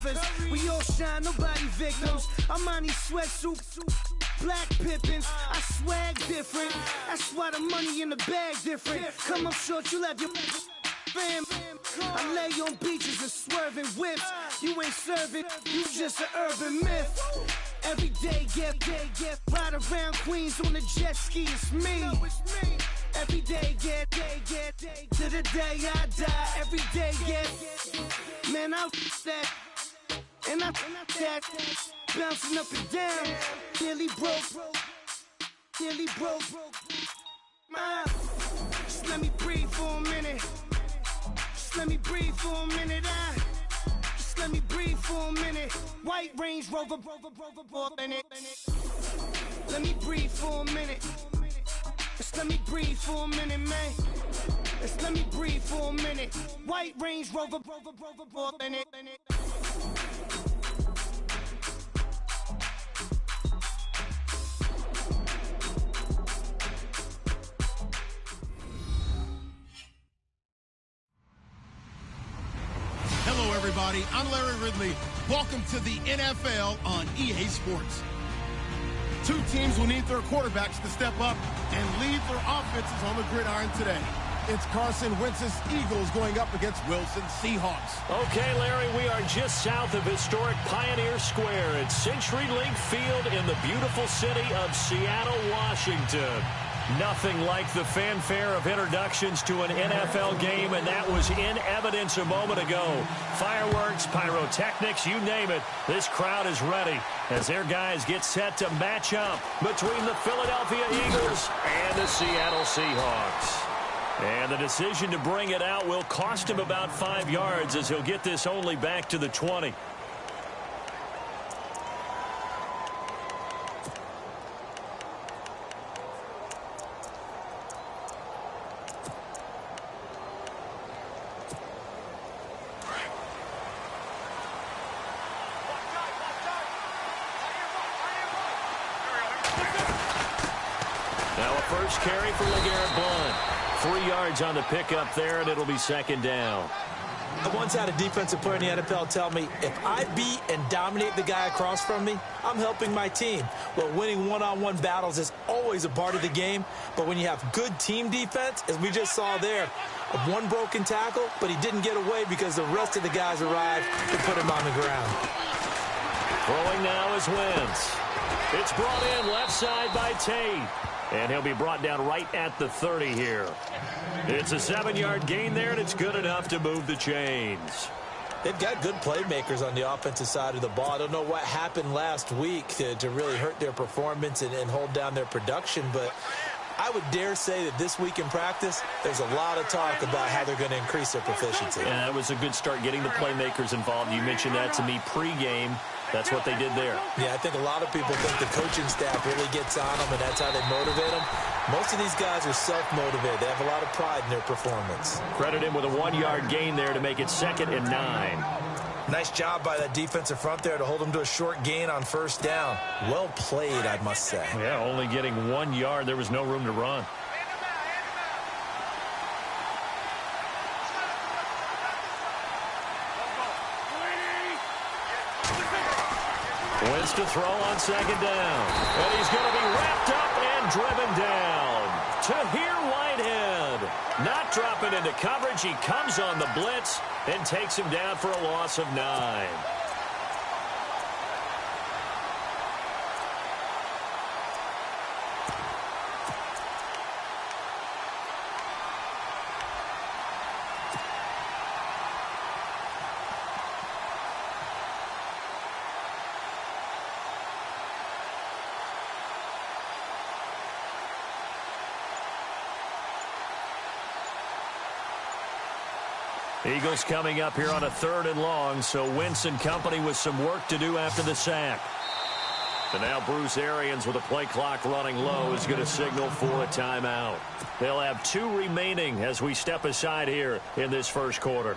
We all shine, nobody victims. I'm on these sweatsuits, black Pippins. I swag different. That's why the money in the bag different. Come up short, you have your fam. I lay on beaches and swerving whips. You ain't serving, you just an urban myth. Every day, get ride around Queens on a jet ski. It's me. Every day, get to the day I die. Every day, get man, I that. And I that bouncing up and down, nearly broke. Just let me breathe for a minute. Just let me breathe for a minute. Just let me breathe for a minute. White Range Rover, in it. Let me breathe for a minute. Just let me breathe for a minute, man. Just let me breathe for a minute. White Range Rover, in it. Hello, everybody. I'm Larry Ridley. Welcome to the NFL on EA Sports. Two teams will need their quarterbacks to step up and lead their offenses on the gridiron today. It's Carson Wentz's Eagles going up against Wilson's Seahawks. Okay, Larry, we are just south of historic Pioneer Square at CenturyLink Field in the beautiful city of Seattle, Washington. Nothing like the fanfare of introductions to an NFL game, and that was in evidence a moment ago. Fireworks, pyrotechnics, you name it. This crowd is ready as their guys get set to match up between the Philadelphia Eagles and the Seattle Seahawks. And the decision to bring it out will cost him about 5 yards as he'll get this only back to the 20. Now a first carry for LeGarrette Blount. 3 yards on the pickup there, and it'll be second down. I once had a defensive player in the NFL tell me, if I beat and dominate the guy across from me, I'm helping my team. Well, winning one-on-one battles is always a part of the game, but when you have good team defense, as we just saw there, one broken tackle, but he didn't get away because the rest of the guys arrived to put him on the ground. Throwing now is Wentz. It's brought in left side by Tate. And he'll be brought down right at the 30 here. It's a 7-yard gain there, and it's good enough to move the chains. They've got good playmakers on the offensive side of the ball. I don't know what happened last week to really hurt their performance and hold down their production, but I would dare say that this week in practice, there's a lot of talk about how they're going to increase their proficiency. Yeah, that was a good start getting the playmakers involved. You mentioned that to me pregame. That's what they did there. Yeah, I think a lot of people think the coaching staff really gets on them, and that's how they motivate them. Most of these guys are self-motivated. They have a lot of pride in their performance. Credit him with a 1-yard gain there to make it 2nd and 9. Nice job by that defensive front there to hold them to a short gain on first down. Well played, I must say. Yeah, only getting 1 yard. There was no room to run. Wentz to throw on 2nd down. And he's going to be wrapped up and driven down. Tahir Whitehead not dropping into coverage. He comes on the blitz and takes him down for a loss of 9. Eagles coming up here on a 3rd and long, so Wentz and company with some work to do after the sack. And now Bruce Arians with a play clock running low is going to signal for a timeout. They'll have 2 remaining as we step aside here in this first quarter.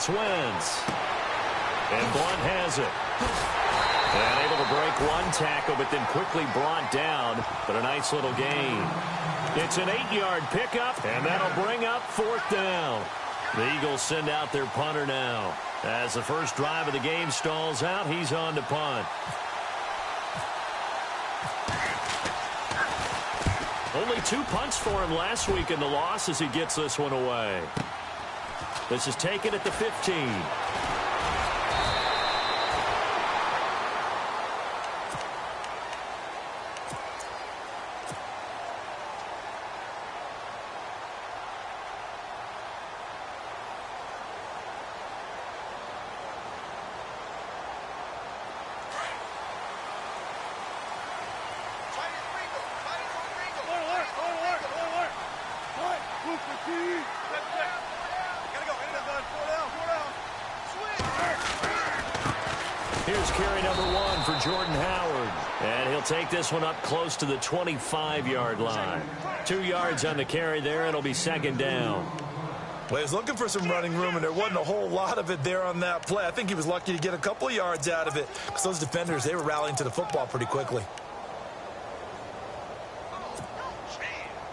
It's Wentz. And Blunt has it. And able to break one tackle, but then quickly brought down. But a nice little gain. It's an 8-yard pickup, and that'll bring up 4th down. The Eagles send out their punter now. As the first drive of the game stalls out, he's on to punt. Only 2 punts for him last week in the loss as he gets this one away. This is taken at the 15. Here's carry number 1 for Jordan Howard. And he'll take this one up close to the 25-yard line. 2 yards on the carry there. It'll be 2nd down. Well, he was looking for some running room, and there wasn't a whole lot of it there on that play. I think he was lucky to get a couple of yards out of it because those defenders, they were rallying to the football pretty quickly.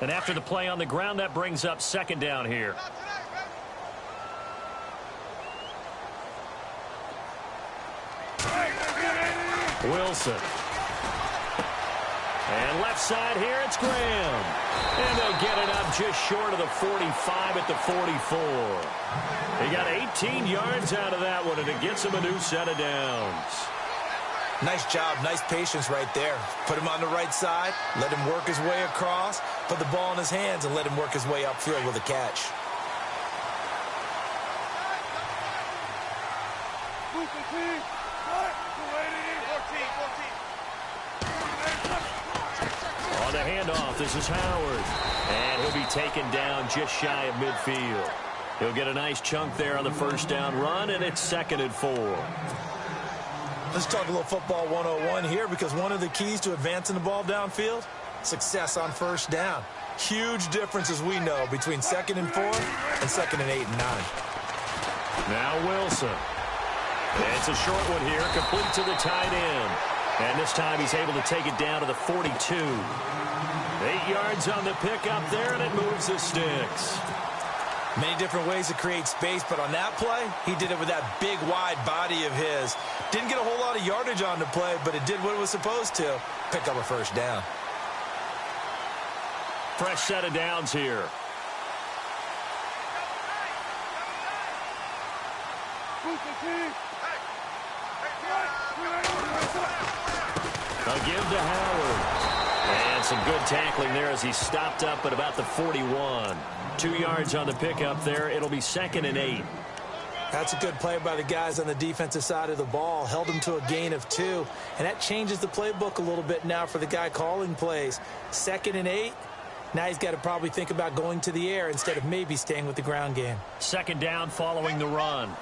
And after the play on the ground, that brings up 2nd down here. Wilson. And left side here, it's Graham. And they get it up just short of the 45 at the 44. He got 18 yards out of that one, and it gets him a new set of downs. Nice job, nice patience right there. Put him on the right side, let him work his way across, put the ball in his hands, and let him work his way upfield with a catch. On the handoff, this is Howard. And he'll be taken down just shy of midfield. He'll get a nice chunk there on the first down run, and it's 2nd and 4. Let's talk a little football 101 here, because one of the keys to advancing the ball downfield, success on first down. Huge difference, as we know, between 2nd and 4 and 2nd and 8 and 9. Now Wilson. And it's a short one here, complete to the tight end. And this time he's able to take it down to the 42. 8 yards on the pickup there, and it moves the sticks. Many different ways to create space, but on that play, he did it with that big, wide body of his. Didn't get a whole lot of yardage on the play, but it did what it was supposed to. Pick up a first down. Fresh set of downs here. A give to Howard. And some good tackling there as he stopped up at about the 41. 2 yards on the pickup there. It'll be 2nd and 8. That's a good play by the guys on the defensive side of the ball. Held them to a gain of 2. And that changes the playbook a little bit now for the guy calling plays. 2nd and 8. Now he's got to probably think about going to the air instead of maybe staying with the ground game. 2nd down following the run.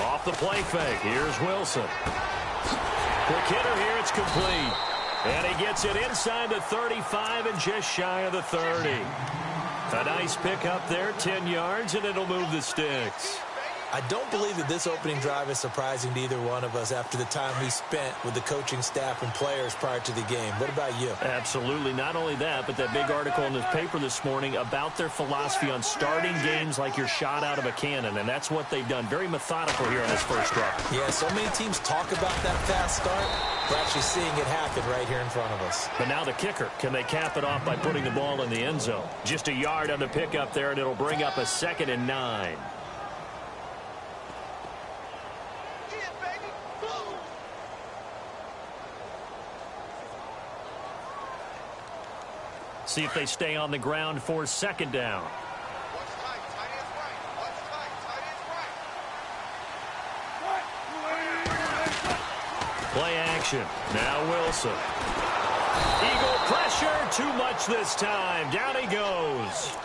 Off the play fake. Here's Wilson. Quick hitter here. It's complete. And he gets it inside the 35 and just shy of the 30. A nice pickup there. 10 yards, and it'll move the sticks. I don't believe that this opening drive is surprising to either one of us after the time we spent with the coaching staff and players prior to the game. What about you? Absolutely. Not only that, but that big article in the paper this morning about their philosophy on starting games like you're shot out of a cannon, and that's what they've done. Very methodical here on this first drive. Yeah, so many teams talk about that fast start. We're actually seeing it happen right here in front of us. But now the kicker. Can they cap it off by putting the ball in the end zone? Just a yard on the pickup there, and it'll bring up a 2nd and 9. See if they stay on the ground for 2nd down. Play action. Now Wilson. Eagle pressure. Too much this time. Down he goes.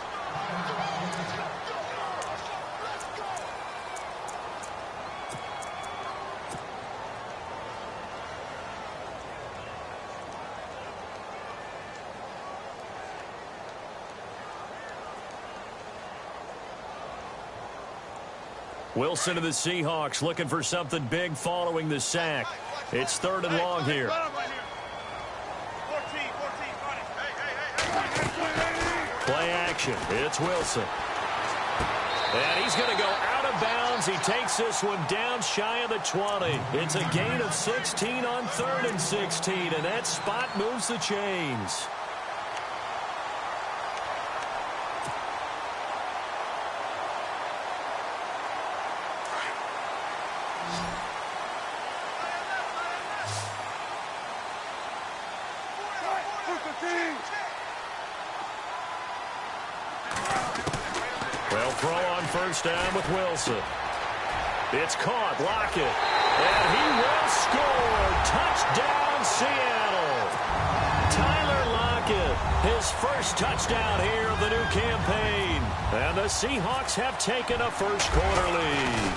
Wilson and the Seahawks looking for something big following the sack. It's 3rd and long here. Play action. It's Wilson. And he's going to go out of bounds. He takes this one down shy of the 20. It's a gain of 16 on 3rd and 16, and that spot moves the chains. Well, throw on 1st down with Wilson. It's caught. Lockett. And he will score. Touchdown, Seattle. Tyler Lockett, his first touchdown here of the new campaign. And the Seahawks have taken a first-quarter lead.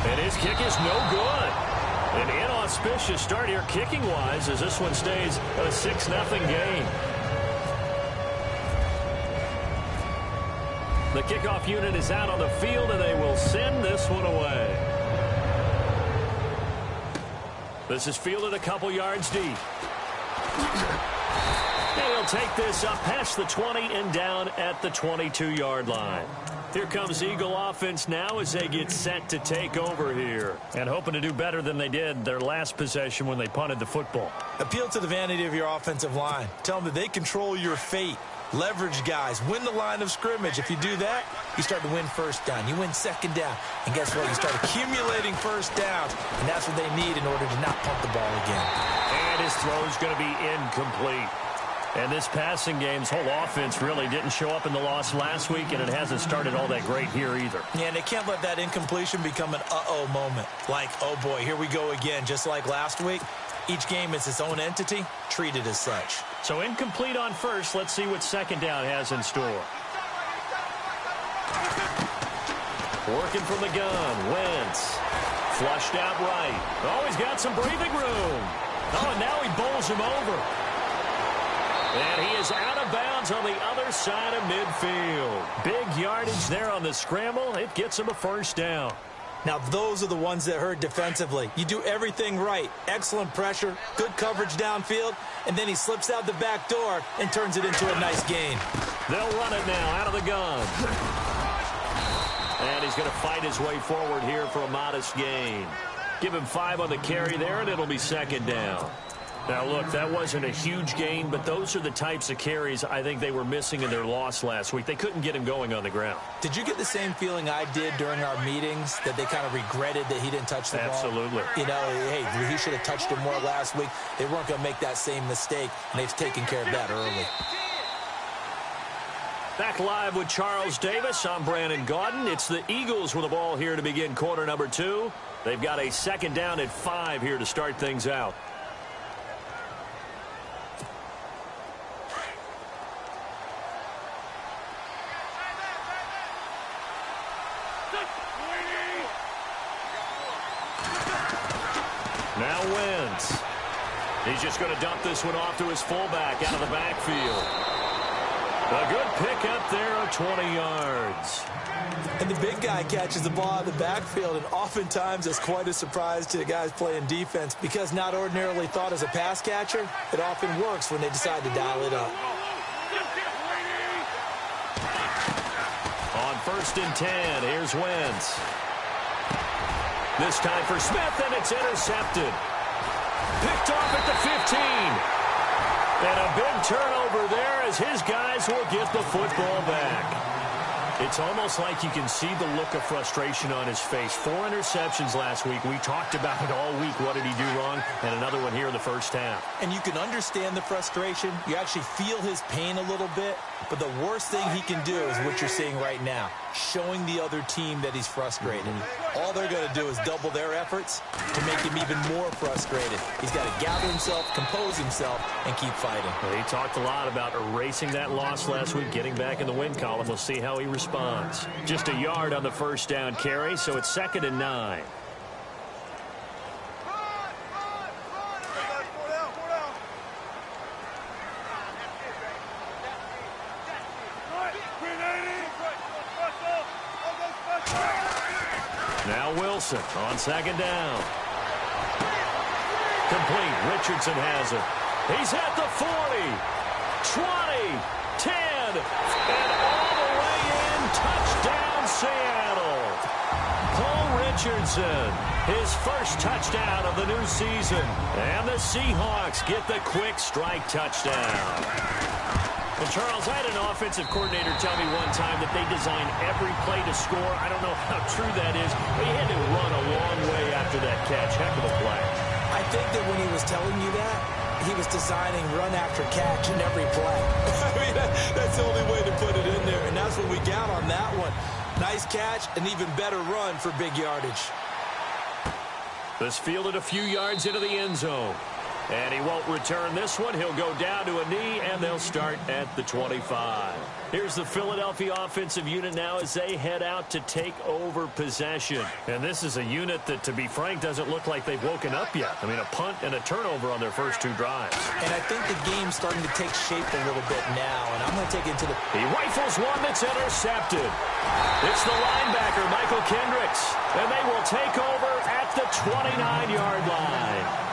And his kick is no good. An inauspicious start here kicking-wise as this one stays a 6-0 game. The kickoff unit is out on the field, and they will send this one away. This is fielded a couple yards deep. And he'll take this up past the 20 and down at the 22-yard line. Here comes Eagle offense now as they get set to take over here. And hoping to do better than they did their last possession when they punted the football. Appeal to the vanity of your offensive line. Tell them that they control your fate. Leverage guys. Win the line of scrimmage. If you do that, you start to win 1st down. You win 2nd down. And guess what? You start accumulating 1st downs. And that's what they need in order to not pump the ball again. And his throw is going to be incomplete. And this passing game's whole offense really didn't show up in the loss last week, and it hasn't started all that great here either. Yeah, and they can't let that incompletion become an uh-oh moment. Like, oh boy, here we go again, just like last week. Each game is its own entity, treated as such. So incomplete on 1st. Let's see what 2nd down has in store. Working from the gun. Wentz. Flushed out right. Oh, he's got some breathing room. Oh, and now he bowls him over. And he is out of bounds on the other side of midfield. Big yardage there on the scramble. It gets him a 1st down. Now, those are the ones that hurt defensively. You do everything right. Excellent pressure, good coverage downfield, and then he slips out the back door and turns it into a nice gain. They'll run it now out of the gun. And he's going to fight his way forward here for a modest gain. Give him 5 on the carry there, and it'll be 2nd down. Now, look, that wasn't a huge gain, but those are the types of carries I think they were missing in their loss last week. They couldn't get him going on the ground. Did you get the same feeling I did during our meetings, that they kind of regretted that he didn't touch the ball? Absolutely. You know, hey, he should have touched it more last week. They weren't going to make that same mistake, and they've taken care of that early. Back live with Charles Davis. I'm Brandon Gaudin. It's the Eagles with the ball here to begin quarter number 2. They've got a 2nd down at 5 here to start things out. Now Wentz. He's just going to dump this one off to his fullback out of the backfield. A good pick up there of 20 yards. And the big guy catches the ball out of the backfield, and oftentimes it's quite a surprise to the guys playing defense because not ordinarily thought as a pass catcher, it often works when they decide to dial it up. On 1st and 10, here's Wentz. This time for Smith, and it's intercepted. Picked off at the 15. And a big turnover there as his guys will get the football back. It's almost like you can see the look of frustration on his face. 4 interceptions last week. We talked about it all week. What did he do wrong? And another one here in the first half. And you can understand the frustration. You actually feel his pain a little bit. But the worst thing he can do is what you're seeing right now, showing the other team that he's frustrated. All they're going to do is double their efforts to make him even more frustrated. He's got to gather himself, compose himself, and keep fighting. Well, he talked a lot about erasing that loss last week, getting back in the win column. We'll see how he responds. Just a yard on the 1st down carry, so it's 2nd and 9. Wilson on second down. Complete. Richardson has it. He's at the 40, 20, 10, and all the way in. Touchdown, Seattle. Paul Richardson, his first touchdown of the new season. And the Seahawks get the quick strike touchdown. Well, Charles, I had an offensive coordinator tell me one time that they design every play to score. I don't know how true that is, but he had to run a long way after that catch. Heck of a play. I think that when he was telling you that, he was designing run after catch in every play. I mean, that's the only way to put it in there, and that's what we got on that one. Nice catch, an even better run for big yardage. This fielded a few yards into the end zone. And he won't return this one. He'll go down to a knee, and they'll start at the 25. Here's the Philadelphia offensive unit now as they head out to take over possession. And this is a unit that, to be frank, doesn't look like they've woken up yet. I mean, a punt and a turnover on their first two drives. And I think the game's starting to take shape a little bit now, and I'm going to take it to the... He rifles one that's intercepted. It's the linebacker, Michael Kendricks, and they will take over at the 29-yard line.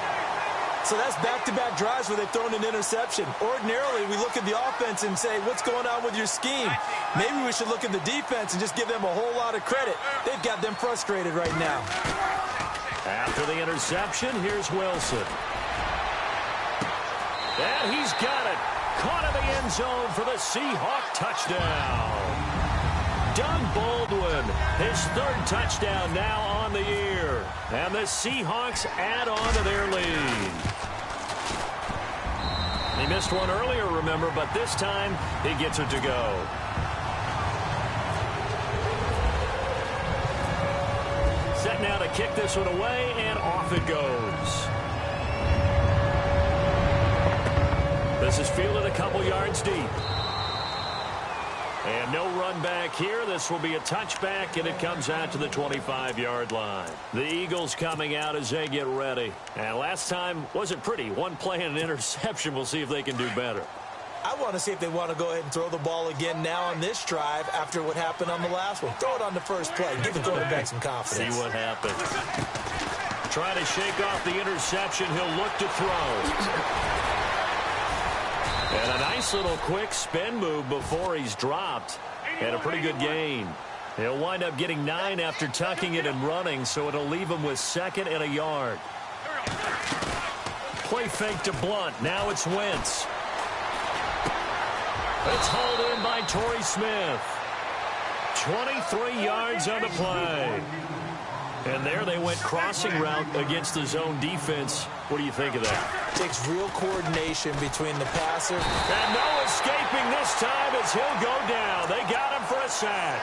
So that's back-to-back drives where they've thrown an interception. Ordinarily, we look at the offense and say, what's going on with your scheme? Maybe we should look at the defense and just give them a whole lot of credit. They've got them frustrated right now. After the interception, here's Wilson. And he's got it. Caught in the end zone for the Seahawk touchdown. Doug Baldwin, his third touchdown now on the year. And the Seahawks add on to their lead. He missed one earlier, remember, but this time he gets it to go. Set now to kick this one away, and off it goes. This is fielded a couple yards deep. And no run back here. This will be a touchback, and it comes out to the 25-yard line. The Eagles coming out as they get ready. And last time wasn't pretty. One play and an interception. We'll see if they can do better. I want to see if they want to go ahead and throw the ball again now on this drive after what happened on the last one. Throw it on the first play. Give the quarterback some confidence. See what happens. Trying to shake off the interception. He'll look to throw. And a nice little quick spin move before he's dropped. And a pretty good gain. He'll wind up getting 9 after tucking it and running, so it'll leave him with 2nd and a yard. Play fake to Blunt. Now it's Wentz. It's hauled in by Torrey Smith. 23 yards on the play. And there they went crossing route against the zone defense. What do you think of that? Takes real coordination between the passer. And no escaping this time as he'll go down. They got him for a sack.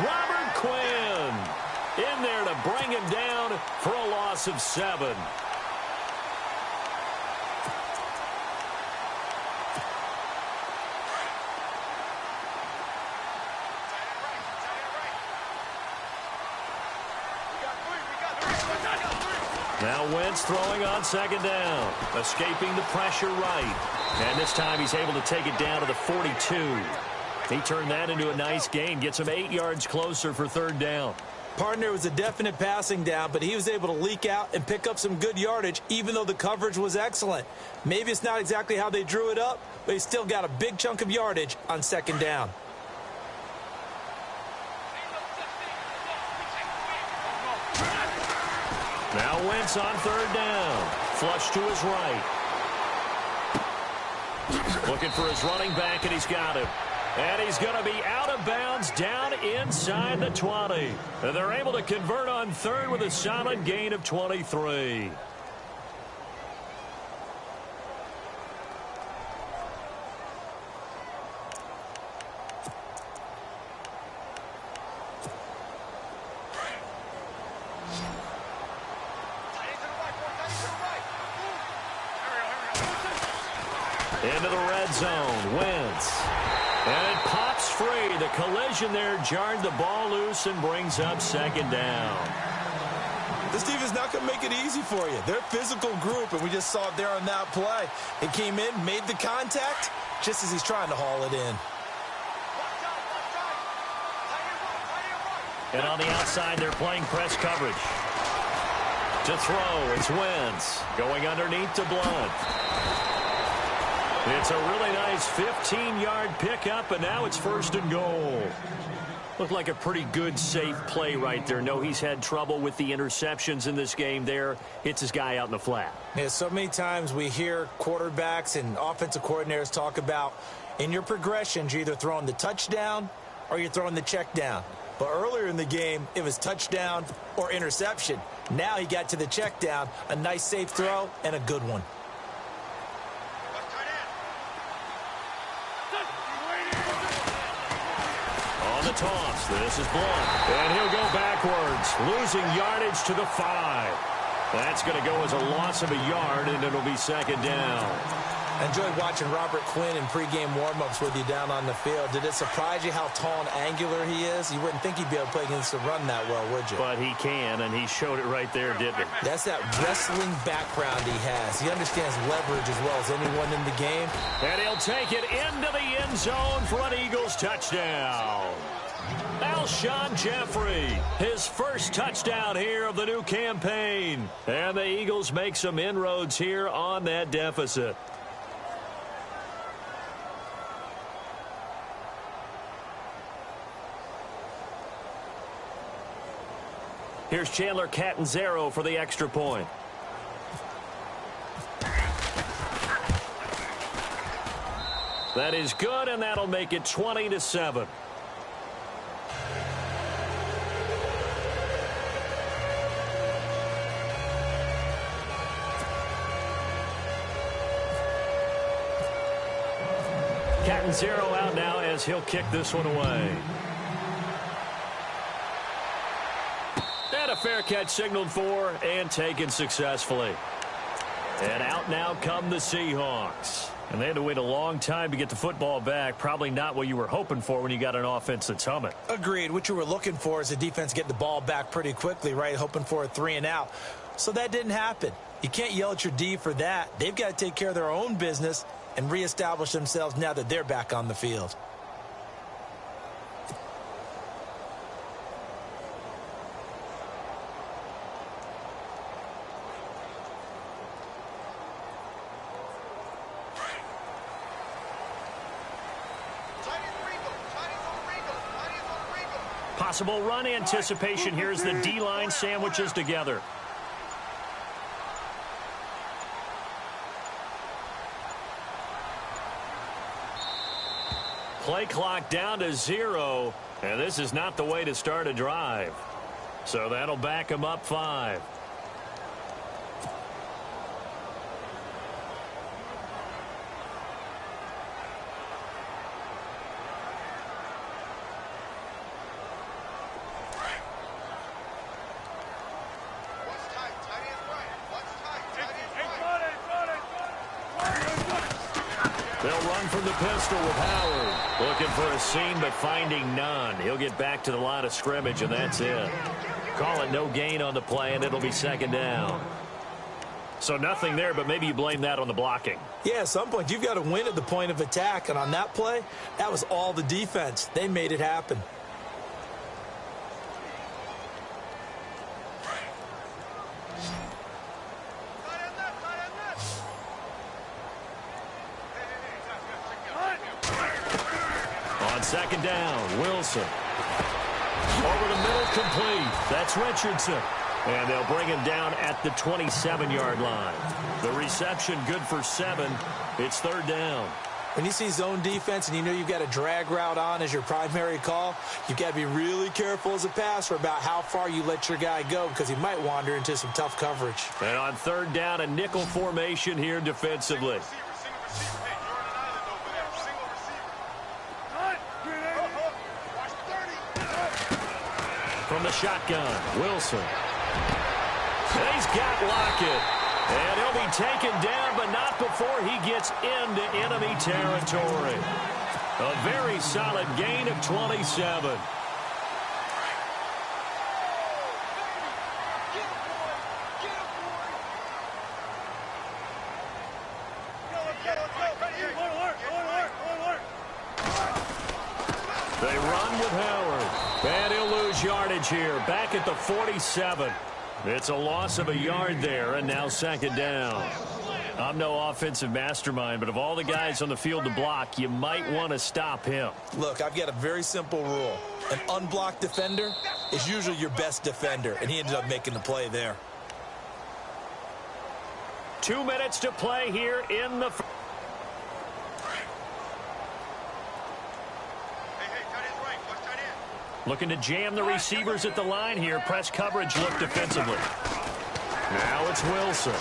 Robert Quinn in there to bring him down for a loss of 7. Now Wentz throwing on 2nd down. Escaping the pressure right. And this time he's able to take it down to the 42. He turned that into a nice gain. Gets him 8 yards closer for 3rd down. Partner was a definite passing down, but he was able to leak out and pick up some good yardage, even though the coverage was excellent. Maybe it's not exactly how they drew it up, but he still got a big chunk of yardage on 2nd down. Now Wentz on 3rd down. Flush to his right. Looking for his running back, and he's got him. And he's going to be out of bounds down inside the 20. And they're able to convert on 3rd with a solid gain of 23. Into the red zone, Wentz. And it pops free. The collision there jarred the ball loose and brings up 2nd down. This team is not going to make it easy for you. They're a physical group, and we just saw it there on that play. It came in, made the contact, just as he's trying to haul it in. And on the outside, they're playing press coverage. To throw, it's Wentz. Going underneath to Blunt. It's a really nice 15-yard pickup, and now it's 1st and goal. Looked like a pretty good, safe play right there. No, he's had trouble with the interceptions in this game there. Hits his guy out in the flat. Yeah, so many times we hear quarterbacks and offensive coordinators talk about in your progressions, you're either throwing the touchdown or you're throwing the check down. But earlier in the game, it was touchdown or interception. Now he got to the check down, a nice safe throw, and a good one. On the toss, this is Blunt. And he'll go backwards, losing yardage to the 5. That's going to go as a loss of a yard, and it'll be 2nd down. I enjoyed watching Robert Quinn in pregame warm-ups with you down on the field. Did it surprise you how tall and angular he is? You wouldn't think he'd be able to play against the run that well, would you? But he can, and he showed it right there, didn't he? That's that wrestling background he has. He understands leverage as well as anyone in the game. And he'll take it into the end zone for an Eagles touchdown. Alshon Jeffrey, his first touchdown here of the new campaign. And the Eagles make some inroads here on that deficit. Here's Chandler Catanzaro for the extra point. That is good, and that'll make it 20-7. Catanzaro out now as he'll kick this one away. And a fair catch signaled for and taken successfully. And out now come the Seahawks. And they had to wait a long time to get the football back. Probably not what you were hoping for when you got an offense that's humming. Agreed. What you were looking for is the defense get the ball back pretty quickly, right? Hoping for a 3-and-out. So that didn't happen. You can't yell at your D for that. They've got to take care of their own business and reestablish themselves now that they're back on the field. Possible run anticipation here as the D-line sandwiches together. Play clock down to 0, and this is not the way to start a drive. So that'll back them up 5. They'll run from the pistol with Howard. Looking for a seam, but finding none. He'll get back to the line of scrimmage, and that's it. Call it no gain on the play, and it'll be 2nd down. So nothing there, but maybe you blame that on the blocking. Yeah, at some point, you've got to win at the point of attack. And on that play, that was all the defense. They made it happen. On 2nd down, Wilson. Over the middle, complete. That's Richardson. And they'll bring him down at the 27-yard line. The reception good for 7. It's 3rd down. When you see zone defense and you know you've got a drag route on as your primary call, you've got to be really careful as a passer about how far you let your guy go because he might wander into some tough coverage. And on 3rd down, a nickel formation here defensively. From the shotgun, Wilson. And he's got Lockett. And he'll be taken down, but not before he gets into enemy territory. A very solid gain of 27. They run with Howard. And he'll lose lose yardage here. Back at the 47. It's a loss of a yard there, and now second down. I'm no offensive mastermind, but of all the guys on the field to block, you might want to stop him. Look, I've got a very simple rule. An unblocked defender is usually your best defender, and he ended up making the play there. 2 minutes to play here in the... Looking to jam the receivers at the line here. Press coverage look defensively. Now it's Wilson.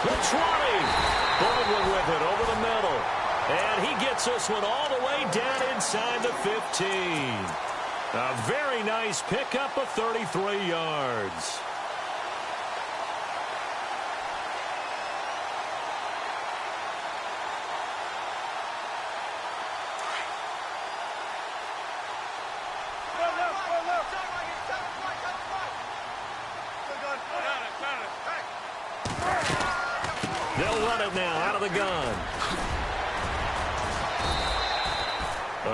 The 20. Baldwin with it over the middle. And he gets this one all the way down inside the 15. A very nice pickup of 33 yards. They'll run it now out of the gun.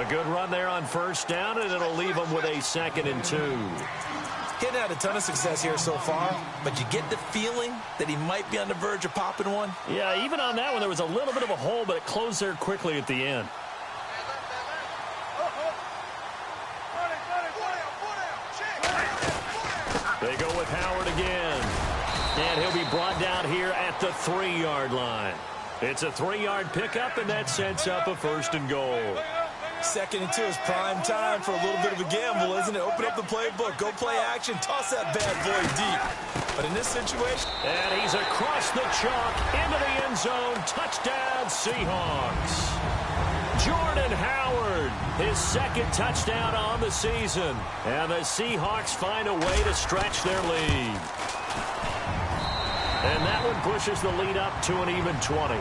A good run there on first down, and it'll leave them with a 2nd and 2. Getting had a ton of success here so far, but you get the feeling that he might be on the verge of popping one. Yeah, even on that one, there was a little bit of a hole, but it closed there quickly at the end. They go with Howard again. And he'll be brought down here at the 3-yard line. It's a 3-yard pickup, and that sets up a 1st and goal. 2nd and 2 is prime time for a little bit of a gamble, isn't it? Open up the playbook, go play action, toss that bad boy deep. But in this situation... And he's across the chalk into the end zone. Touchdown, Seahawks. Jordan Howard, his 2nd touchdown on the season. And the Seahawks find a way to stretch their lead. And that one pushes the lead up to an even 20.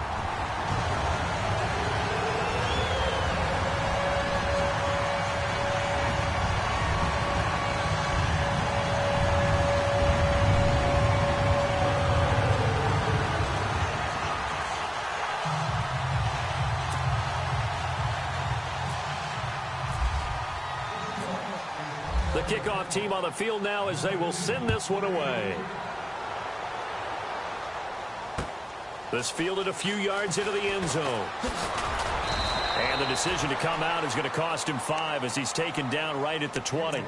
The kickoff team on the field now as they will send this one away. This fielded a few yards into the end zone. And the decision to come out is going to cost him 5 as he's taken down right at the 20.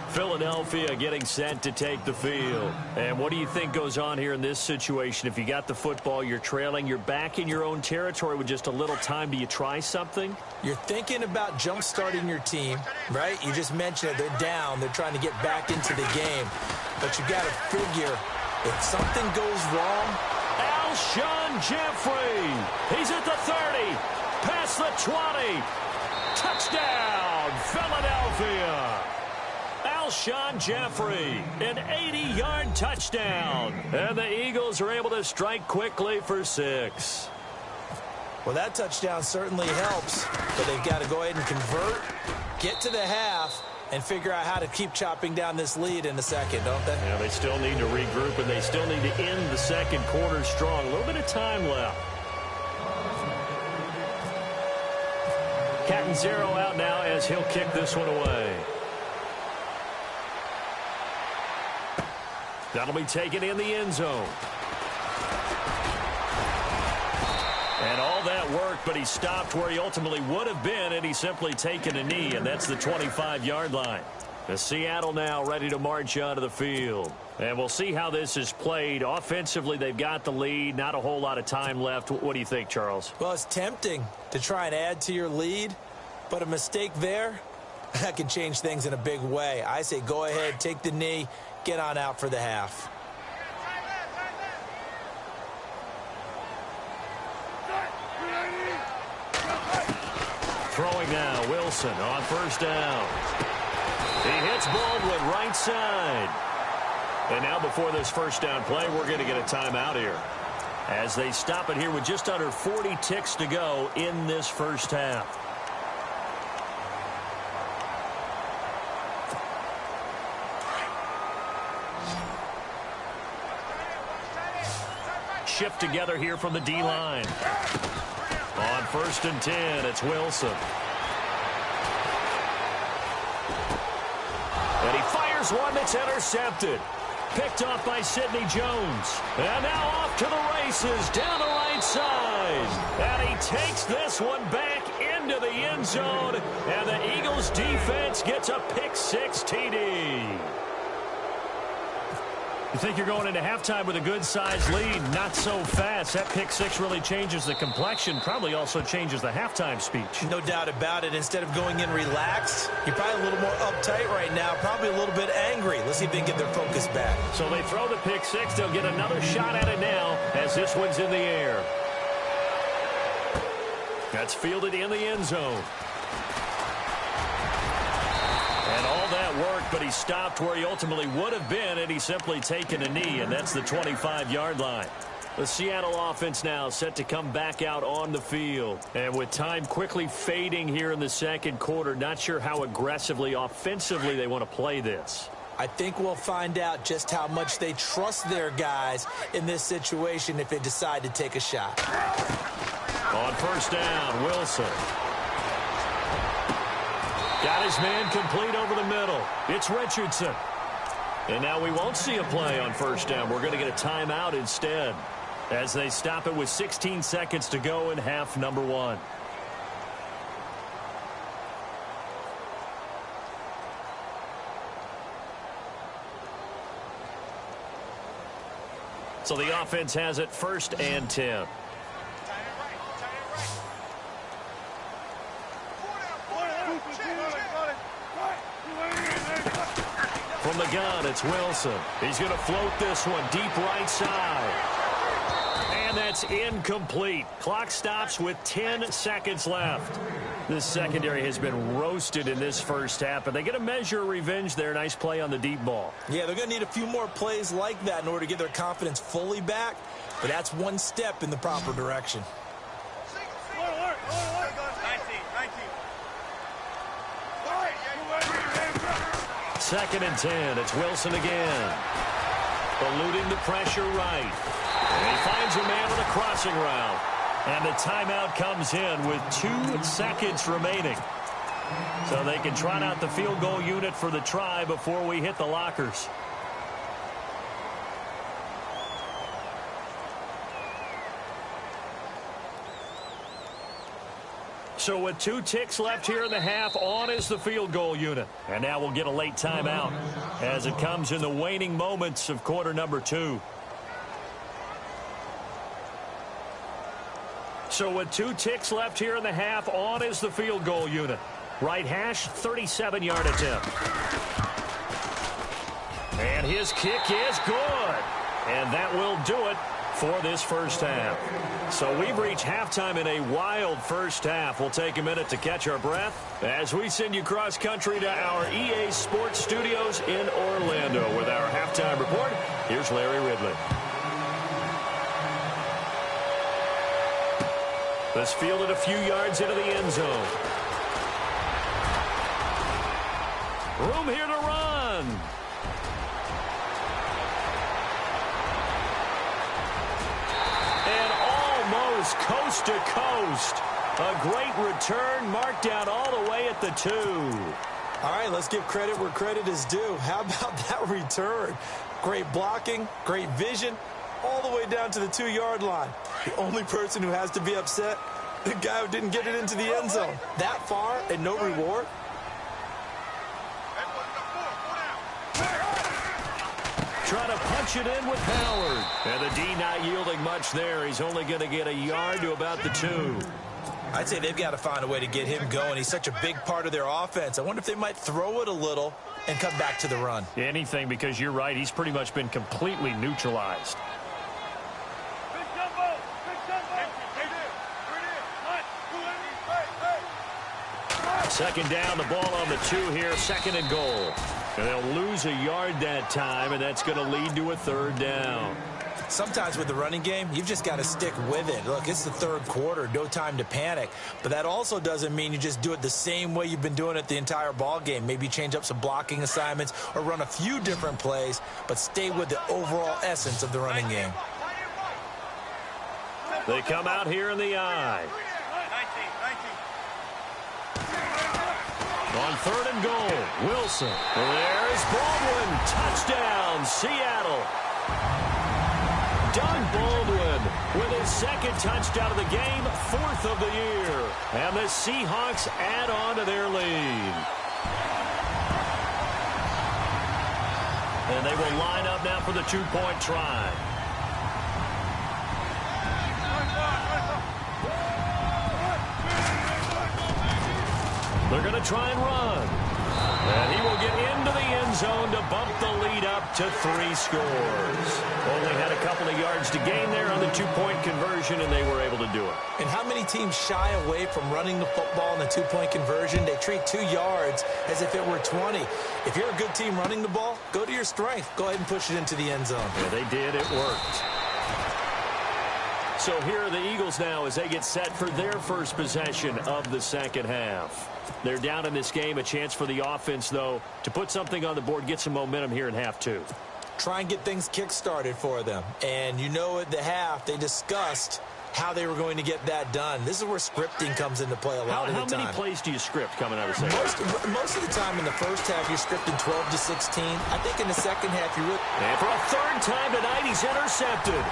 Philadelphia getting set to take the field. And what do you think goes on here in this situation? If you got the football, you're trailing, you're back in your own territory with just a little time. Do you try something? You're thinking about jump-starting your team, right? You just mentioned it. They're down. They're trying to get back into the game. But you got to figure if something goes wrong, Alshon Jeffrey. He's at the 30. Past the 20. Touchdown, Philadelphia. Alshon Jeffrey, an 80-yard touchdown. And the Eagles are able to strike quickly for 6. Well, that touchdown certainly helps, but they've got to go ahead and convert, get to the half, and figure out how to keep chopping down this lead in the second, don't they? Yeah, they still need to regroup, and they still need to end the second quarter strong. A little bit of time left. Cat and zero out now as he'll kick this one away. That'll be taken in the end zone. And all that worked, but he stopped where he ultimately would have been, and he's simply taken a knee, and that's the 25-yard line. The Seattle now ready to march onto the field. And we'll see how this is played. Offensively, they've got the lead. Not a whole lot of time left. What do you think, Charles? Well, it's tempting to try and add to your lead, but a mistake there, that can change things in a big way. I say go ahead, take the knee, get on out for the half. Throwing now, Wilson on first down. He hits Baldwin right side. And now before this first down play, we're going to get a timeout here. As they stop it here with just under 40 ticks to go in this first half. Shift together here from the D-line. On first and 10, it's Wilson. And he fires one that's intercepted. Picked off by Sidney Jones. And now off to the races down the right side. And he takes this one back into the end zone. And the Eagles defense gets a pick-6 TD. You think you're going into halftime with a good-sized lead. Not so fast. That pick-6 really changes the complexion. Probably also changes the halftime speech. No doubt about it. Instead of going in relaxed, you're probably a little more uptight right now. Probably a little bit angry. Let's see if they can get their focus back. So they throw the pick-6. They'll get another shot at it now as this one's in the air. That's fielded in the end zone. And all that worked, but he stopped where he ultimately would have been had he simply taken a knee, and that's the 25-yard line. The Seattle offense now set to come back out on the field. And with time quickly fading here in the second quarter, not sure how aggressively, offensively they want to play this. I think we'll find out just how much they trust their guys in this situation if they decide to take a shot. On first down, Wilson. Got his man complete over the middle. It's Richardson. And now we won't see a play on first down. We're going to get a timeout instead as they stop it with 16 seconds to go in half number 1. So the offense has it 1st and 10. From the gun, it's Wilson. He's going to float this one deep right side. And that's incomplete. Clock stops with 10 seconds left. This secondary has been roasted in this first half, but they get a measure of revenge there. Nice play on the deep ball. Yeah, they're going to need a few more plays like that in order to get their confidence fully back, but that's one step in the proper direction. 2nd and 10. It's Wilson again. Eluding the pressure right. And he finds a man with a crossing route. And the timeout comes in with 2 seconds remaining. So they can trot out the field goal unit for the try before we hit the lockers. So with 2 ticks left here in the half, on is the field goal unit. And now we'll get a late timeout as it comes in the waning moments of quarter number 2. So with 2 ticks left here in the half, on is the field goal unit. Right hash, 37-yard attempt. And his kick is good. And that will do it for this first half. So we've reached halftime in a wild first half. We'll take a minute to catch our breath as we send you cross-country to our EA Sports Studios in Orlando with our halftime report. Here's Larry Ridley. This fielded a few yards into the end zone. Room here to run. And almost coast to coast. A great return marked down all the way at the 2. All right, let's give credit where credit is due. How about that return? Great blocking, great vision, all the way down to the 2-yard line. The only person who has to be upset, the guy who didn't get it into the end zone. That far and no reward? Try to punch it in with Howard. And the D not yielding much there. He's only going to get a yard to about the 2. I'd say they've got to find a way to get him going. He's such a big part of their offense. I wonder if they might throw it a little and come back to the run. Anything, because you're right. He's pretty much been completely neutralized. Second down, the ball on the 2 here, 2nd and goal. And they'll lose a yard that time, and that's going to lead to a 3rd down. Sometimes with the running game, you've just got to stick with it. Look, it's the 3rd quarter, no time to panic. But that also doesn't mean you just do it the same way you've been doing it the entire ball game. Maybe change up some blocking assignments or run a few different plays, but stay with the overall essence of the running game. They come out here in the eye. On 3rd and goal, Wilson. There's Baldwin. Touchdown, Seattle. Doug Baldwin with his 2nd touchdown of the game, 4th of the year. And the Seahawks add on to their lead. And they will line up now for the 2-point try. They're going to try and run. And he will get into the end zone to bump the lead up to 3 scores. Only had a couple of yards to gain there on the 2-point conversion, and they were able to do it. And how many teams shy away from running the football in the 2-point conversion? They treat 2 yards as if it were 20. If you're a good team running the ball, go to your strength. Go ahead and push it into the end zone. Yeah, they did. It worked. So here are the Eagles now as they get set for their first possession of the 2nd half. They're down in this game. A chance for the offense, though, to put something on the board, get some momentum here in half 2. Try and get things kick-started for them. And you know at the half, they discussed how they were going to get that done. This is where scripting comes into play a lot of the time. How many plays do you script coming out of the second? Most of the time in the first half, you're scripting 12 to 16. I think in the second half, you really... And for a 3rd time tonight, he's intercepted.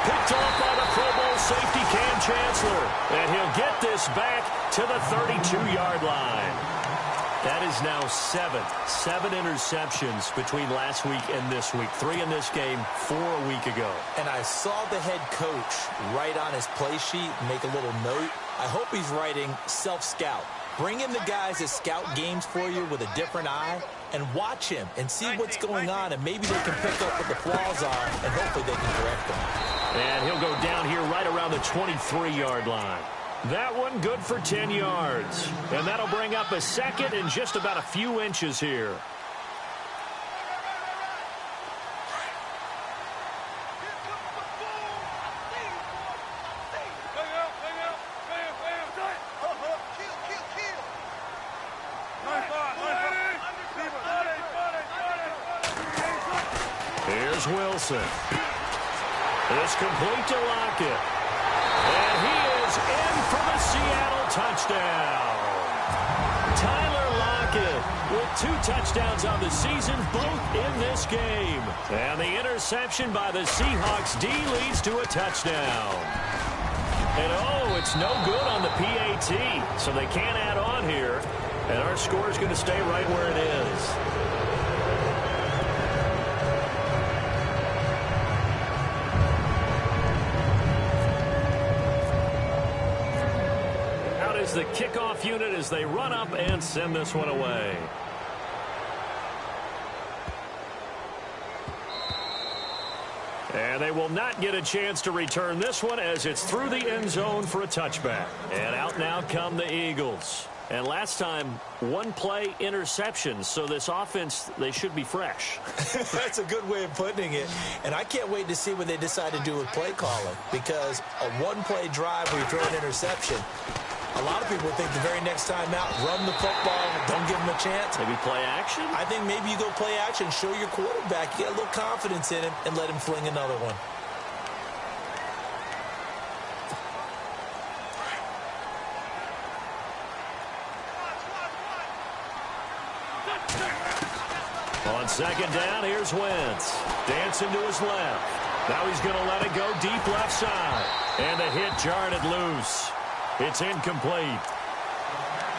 Picked off by the Pro Bowl safety Cam Chancellor. And he'll get this back to the 32-yard line. That is now 7 interceptions between last week and this week. 3 in this game, 4 a week ago. And I saw the head coach write on his play sheet, make a little note. I hope he's writing self-scout. Bring in the guys that scout games for you with a different eye and watch him and see what's going on, and maybe they can pick up what the flaws are, and hopefully they can correct them. And he'll go down here right around the 23-yard line. That one good for 10 yards. And that'll bring up a 2nd and just about a few inches here. Here's Wilson. It's complete to Lockett. And he is in for the Seattle touchdown. Tyler Lockett with 2 touchdowns on the season, both in this game. And the interception by the Seahawks D leads to a touchdown. And oh, it's no good on the PAT, so they can't add on here. And our score is going to stay right where it is. The kickoff unit as they run up and send this one away. And they will not get a chance to return this one as it's through the end zone for a touchback. And out now come the Eagles. And last time, 1-play interceptions. So this offense, they should be fresh. That's a good way of putting it. And I can't wait to see what they decide to do with play calling. Because a 1-play drive where you throw an interception, a lot of people think the very next time out, run the football, don't give them a chance. Maybe play action? I think maybe you go play action, show your quarterback, you get a little confidence in him, and let him fling another one. On 2nd down, here's Wentz. Dancing to his left. Now he's going to let it go deep left side. And the hit jarred it loose. It's incomplete.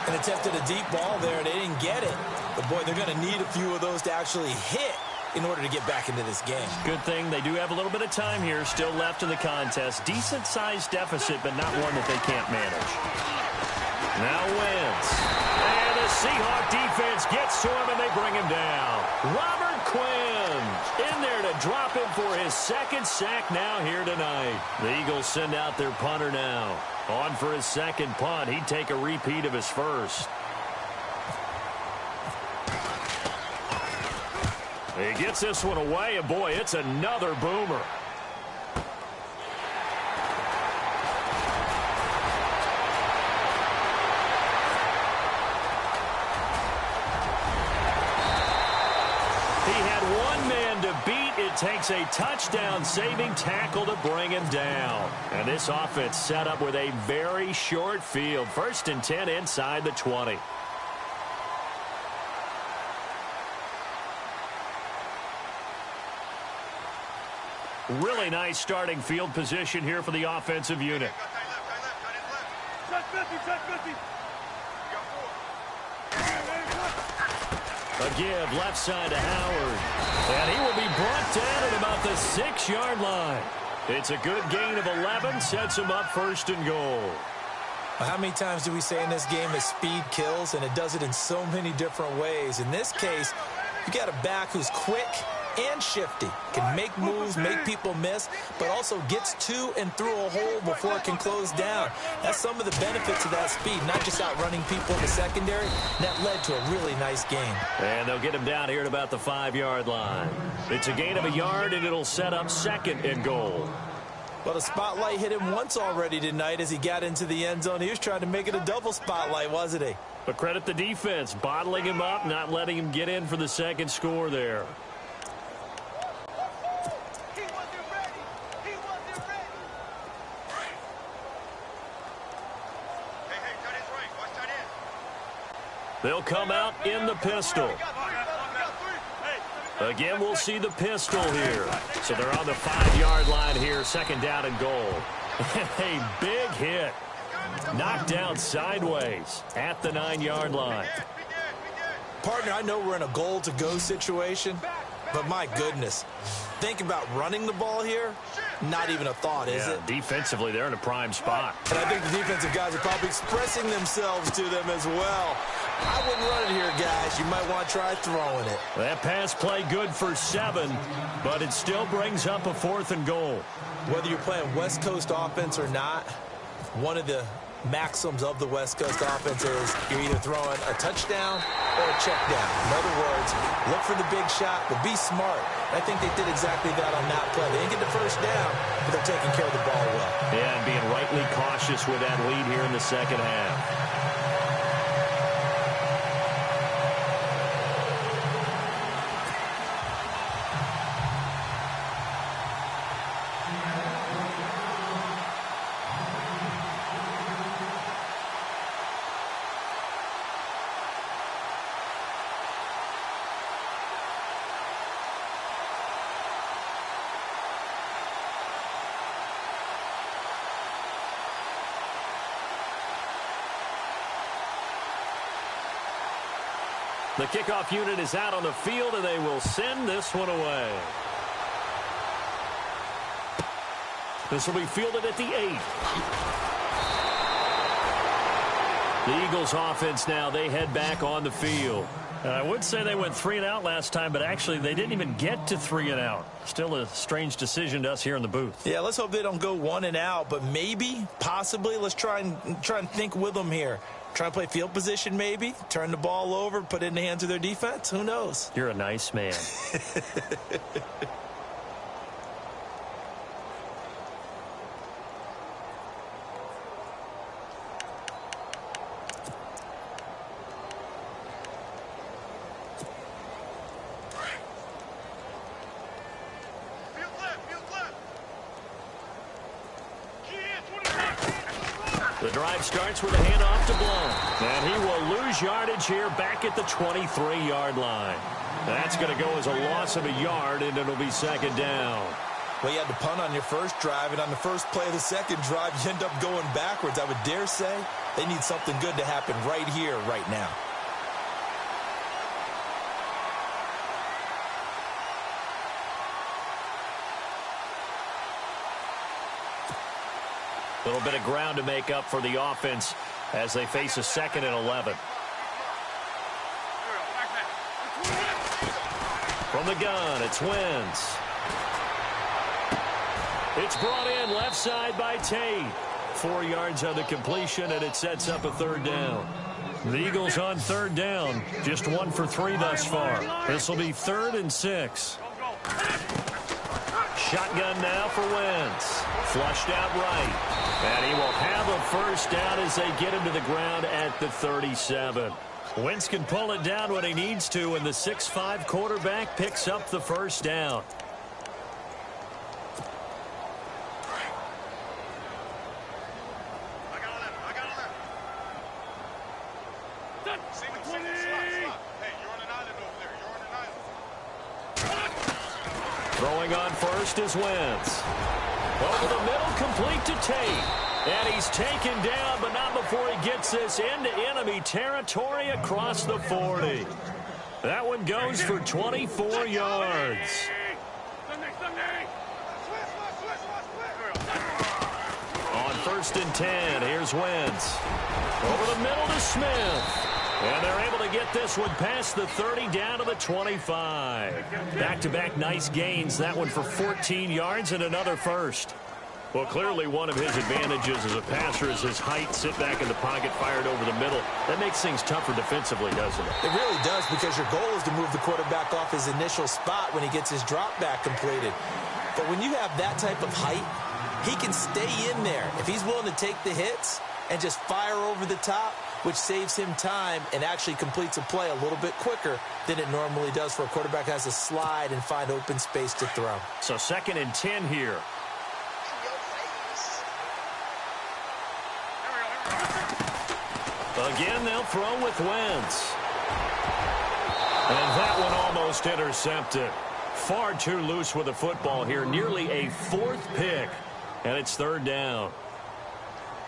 And attempted a deep ball there, and they didn't get it. But, boy, they're going to need a few of those to actually hit in order to get back into this game. Good thing they do have a little bit of time here still left in the contest. Decent-sized deficit, but not one that they can't manage. Now Wentz. And the Seahawk defense gets to him, and they bring him down. Robert Quinn in there to drop him for his 2nd sack now here tonight. The Eagles send out their punter now. On for his 2nd punt. He'd take a repeat of his first. He gets this one away, and boy, it's another boomer. He had one man to beat. It takes a touchdown-saving tackle to bring him down. And this offense set up with a very short field. 1st and 10 inside the 20. Really nice starting field position here for the offensive unit. A give left side to Howard. And he will be brought down at about the 6-yard line. It's a good gain of 11, sets him up first and goal. Well, how many times do we say in this game that speed kills, and it does it in so many different ways? In this case, you got a back who's quick and shifty, can make moves, make people miss, but also gets to and through a hole before it can close down. That's some of the benefits of that speed, not just outrunning people in the secondary. That led to a really nice game. And they'll get him down here at about the 5-yard line. It's a gain of a yard, and it'll set up second and goal. Well, the spotlight hit him once already tonight as he got into the end zone. He was trying to make it a double spotlight, wasn't he? But credit the defense, bottling him up, not letting him get in for the second score there. They'll come out in the pistol. Again, we'll see the pistol here. So they're on the 5-yard line here, second down and goal. A big hit. Knocked down sideways at the 9-yard line. Partner, I know we're in a goal-to-go situation, but my goodness, think about running the ball here. Not even a thought, is it? Defensively, they're in a prime spot. And I think the defensive guys are probably expressing themselves to them as well. I wouldn't run it here, guys. You might want to try throwing it. That pass play good for 7, but it still brings up a 4th and goal. Whether you're playing West Coast offense or not, one of the maxims of the West Coast offense is you're either throwing a touchdown or a check down. In other words, look for the big shot, but be smart. I think they did exactly that on that play. They didn't get the first down, but they're taking care of the ball well. Yeah, and being rightly cautious with that lead here in the second half. The kickoff unit is out on the field, and they will send this one away. This will be fielded at the 8. The Eagles offense now, they head back on the field. I would say they went 3 and out last time, but actually they didn't even get to 3 and out. Still a strange decision to us here in the booth. Yeah, let's hope they don't go 1 and out, but maybe, possibly, let's try and think with them here. Try and play field position maybe, turn the ball over, put it in the hands of their defense. Who knows? You're a nice man. The drive starts with a handoff to Blount. And he will lose yardage here back at the 23-yard line. That's going to go as a loss of a yard, and it'll be second down. Well, you had to punt on your first drive, and on the first play of the second drive, you end up going backwards. I would dare say they need something good to happen right here, right now. A little bit of ground to make up for the offense as they face a 2nd and 11. From the gun, it's Wentz. It's brought in left side by Tate. 4 yards on the completion, and it sets up a 3rd down. The Eagles on 3rd down, just 1 for 3 thus far. This will be 3rd and 6. Shotgun now for Wentz. Flushed out right. And he will have a first down as they get him to the ground at the 37. Wentz can pull it down when he needs to, and the 6'5" quarterback picks up the first down. Throwing on first is Wentz. Over the middle, complete to Tate. And he's taken down, but not before he gets this into enemy territory across the 40. That one goes for 24 yards. On 1st and 10, here's Wentz. Over the middle to Smith. And they're able to get this one past the 30 down to the 25. Back-to-back nice gains. That one for 14 yards and another first. Well, clearly one of his advantages as a passer is his height. Sit back in the pocket, fired over the middle. That makes things tougher defensively, doesn't it? It really does, because your goal is to move the quarterback off his initial spot when he gets his drop back completed. But when you have that type of height, he can stay in there. If he's willing to take the hits and just fire over the top, which saves him time and actually completes a play a little bit quicker than it normally does for a quarterback who has to slide and find open space to throw. So 2nd and 10 here. Again, they'll throw with Wentz. And that one almost intercepted. Far too loose with the football here. Nearly a 4th pick. And it's 3rd down.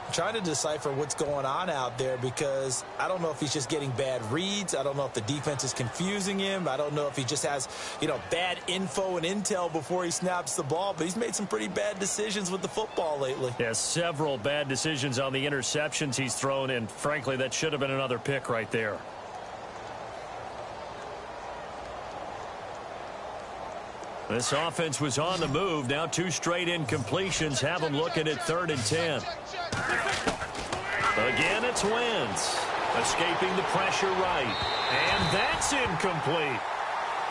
I'm trying to decipher what's going on out there, because I don't know if he's just getting bad reads. I don't know if the defense is confusing him. I don't know if he just has, bad info and intel before he snaps the ball. But he's made some pretty bad decisions with the football lately. Yeah, several bad decisions on the interceptions he's thrown, and frankly, that should have been another pick right there. This offense was on the move. Now 2 straight incompletions have them looking at 3rd and 10. Again, it's Wentz. Escaping the pressure right. And that's incomplete.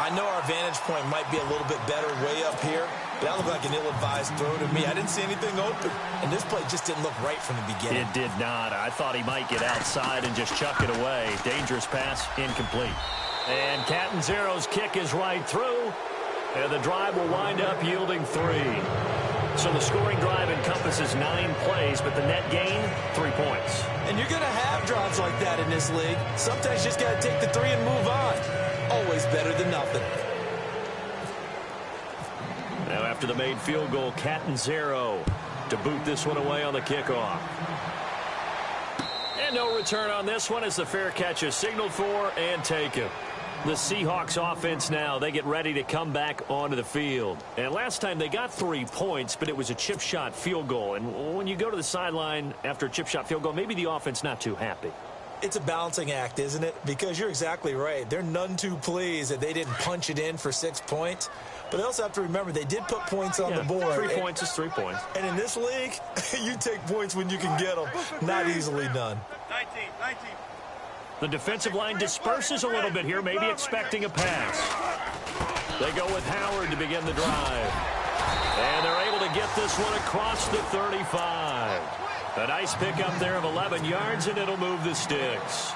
I know our vantage point might be a little bit better way up here, but that looked like an ill-advised throw to me. I didn't see anything open, and this play just didn't look right from the beginning. It did not. I thought he might get outside and just chuck it away. Dangerous pass, incomplete. And Catanzaro's kick is right through. And the drive will wind up yielding 3. So the scoring drive encompasses 9 plays, but the net gain, 3 points. And you're going to have drives like that in this league. Sometimes you just got to take the 3 and move on. Always better than nothing. Now after the made field goal, Catanzaro to boot this one away on the kickoff. And no return on this one as the fair catch is signaled for and taken. The Seahawks offense now, they get ready to come back onto the field. And last time they got 3 points, but it was a chip shot field goal. And when you go to the sideline after a chip shot field goal, maybe the offense not too happy. It's a balancing act, isn't it? Because you're exactly right. They're none too pleased that they didn't punch it in for 6 points. But they also have to remember they did put points on the board. 3 points is 3 points. And in this league, you take points when you can get them. Not easily done. 19. The defensive line disperses a little bit here, maybe expecting a pass. They go with Howard to begin the drive. And they're able to get this one across the 35. A nice pickup there of 11 yards, and it'll move the sticks.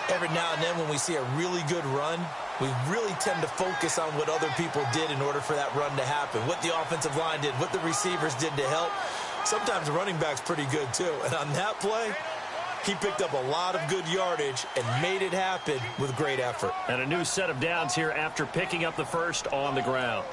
Every now and then when we see a really good run, we really tend to focus on what other people did in order for that run to happen. What the offensive line did, what the receivers did to help. Sometimes the running back's pretty good too. And on that play, he picked up a lot of good yardage and made it happen with great effort. And a new set of downs here after picking up the first on the ground.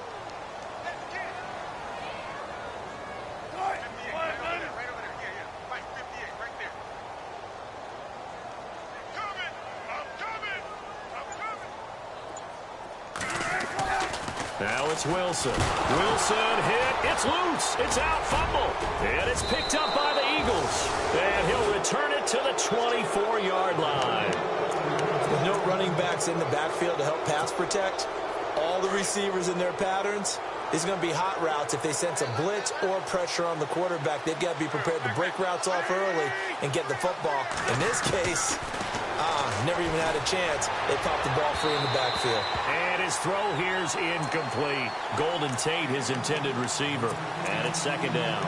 Now it's Wilson. Wilson hit. It's loose. It's out. Fumble. And it's picked up by the Eagles. And he'll return it to the 24-yard line. With no running backs in the backfield to help pass protect, all the receivers in their patterns, these are going to be hot routes. If they sense a blitz or pressure on the quarterback, they've got to be prepared to break routes off early and get the football. In this case, never even had a chance. They popped the ball free in the backfield. And his throw here's incomplete. Golden Tate, his intended receiver. And it's second down.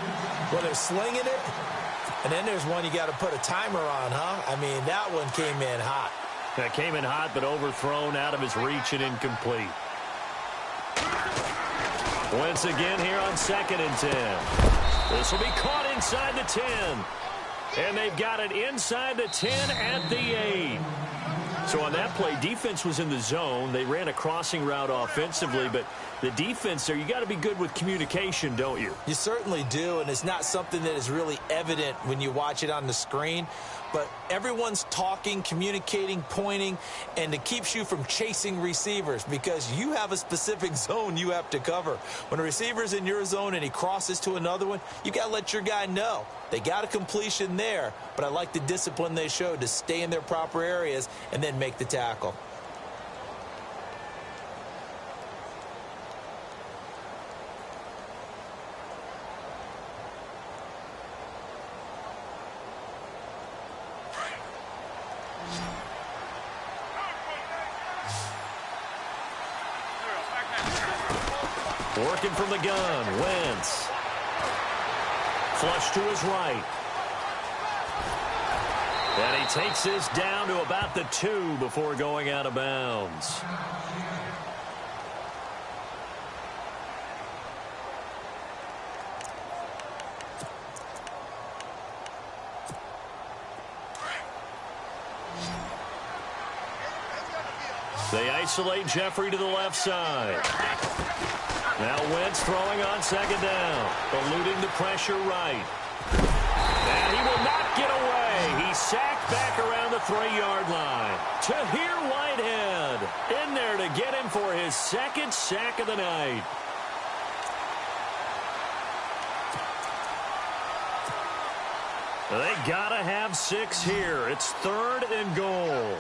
Well, they're slinging it, and then there's one you got to put a timer on, huh? I mean, that one came in hot. That came in hot, but overthrown out of his reach and incomplete. Once again here on 2nd and 10. This will be caught inside the 10. And they've got it inside the 10 at the 8. So on that play, defense was in the zone. They ran a crossing route offensively, but the defense there, you got to be good with communication, don't you? You certainly do, and it's not something that is really evident when you watch it on the screen. But everyone's talking, communicating, pointing, and it keeps you from chasing receivers because you have a specific zone you have to cover. When a receiver's in your zone and he crosses to another one, you got to let your guy know. They got a completion there, but I like the discipline they showed to stay in their proper areas and then make the tackle. Working from the gun, Wentz. Flush to his right. And he takes this down to about the 2 before going out of bounds. They isolate Jeffrey to the left side. Now Wentz throwing on second down, eluding the pressure right. And he will not get away. He's sacked back around the 3-yard line. Tahir Whitehead in there to get him for his second sack of the night. They gotta have 6 here. It's 3rd and goal.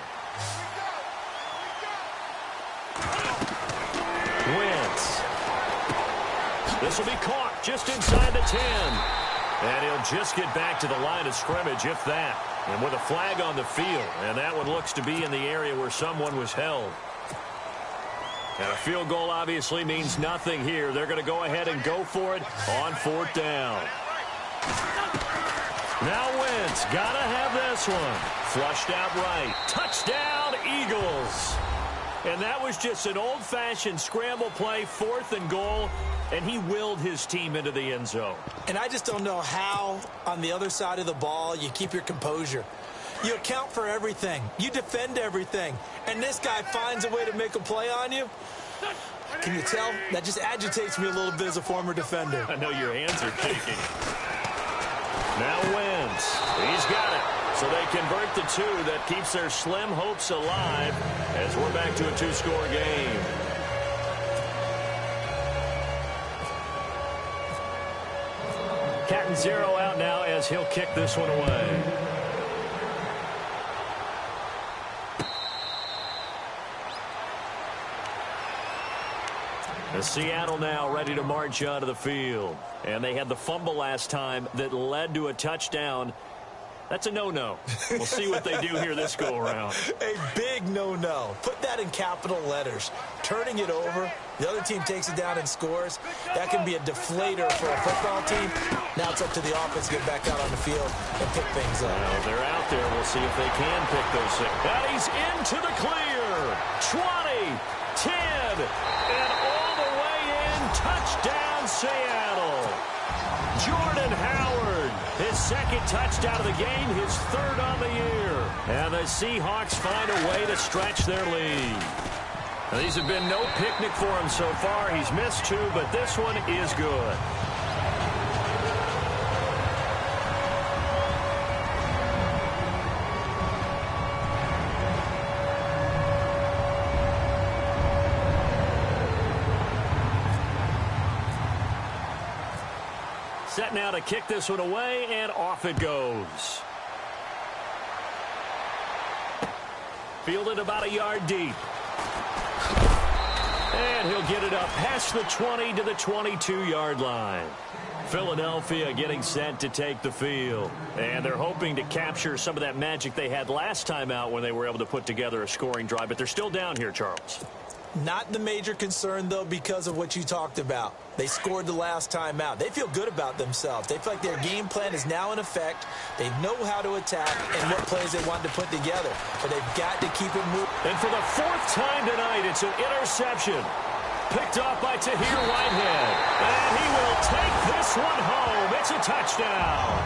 Wentz. This will be caught just inside the 10. And he'll just get back to the line of scrimmage, if that. And with a flag on the field. And that one looks to be in the area where someone was held. And a field goal obviously means nothing here. They're going to go ahead and go for it on 4th down. Now Wentz, got to have this one. Flushed out right. Touchdown, Eagles. And that was just an old-fashioned scramble play, 4th and goal, and he willed his team into the end zone. And I just don't know how, on the other side of the ball, you keep your composure. You account for everything. You defend everything. And this guy finds a way to make a play on you. Can you tell? That just agitates me a little bit as a former defender. I know your hands are shaking. Now Wentz. He's got it. So they convert the 2. That keeps their slim hopes alive as we're back to a 2-score game. Cat and 0 out now as he'll kick this one away. The Seattle now ready to march onto the field. And they had the fumble last time that led to a touchdown. That's a no-no. We'll see what they do here this go-around. A big no-no. Put that in capital letters. Turning it over, the other team takes it down and scores. That can be a deflator for a football team. Now it's up to the offense to get back out on the field and pick things up. Well, they're out there. We'll see if they can pick those things. And he's into the clear. 20, 10, and all the way in. Touchdown, Seattle. Jordan Howard, his second touchdown of the game, his 3rd on the year. And the Seahawks find a way to stretch their lead. Now, these have been no picnic for him so far. He's missed 2, but this one is good. Set now to kick this one away, and off it goes. Fielded about a yard deep. And he'll get it up past the 20 to the 22-yard line. Philadelphia getting set to take the field. And they're hoping to capture some of that magic they had last time out when they were able to put together a scoring drive. But they're still down here, Charles. Not the major concern, though, because of what you talked about. They scored the last time out. They feel good about themselves. They feel like their game plan is now in effect. They know how to attack and what plays they want to put together. But they've got to keep it moving. And for the 4th time tonight, it's an interception. Picked off by Tahir Whitehead. And he will take this one home. It's a touchdown.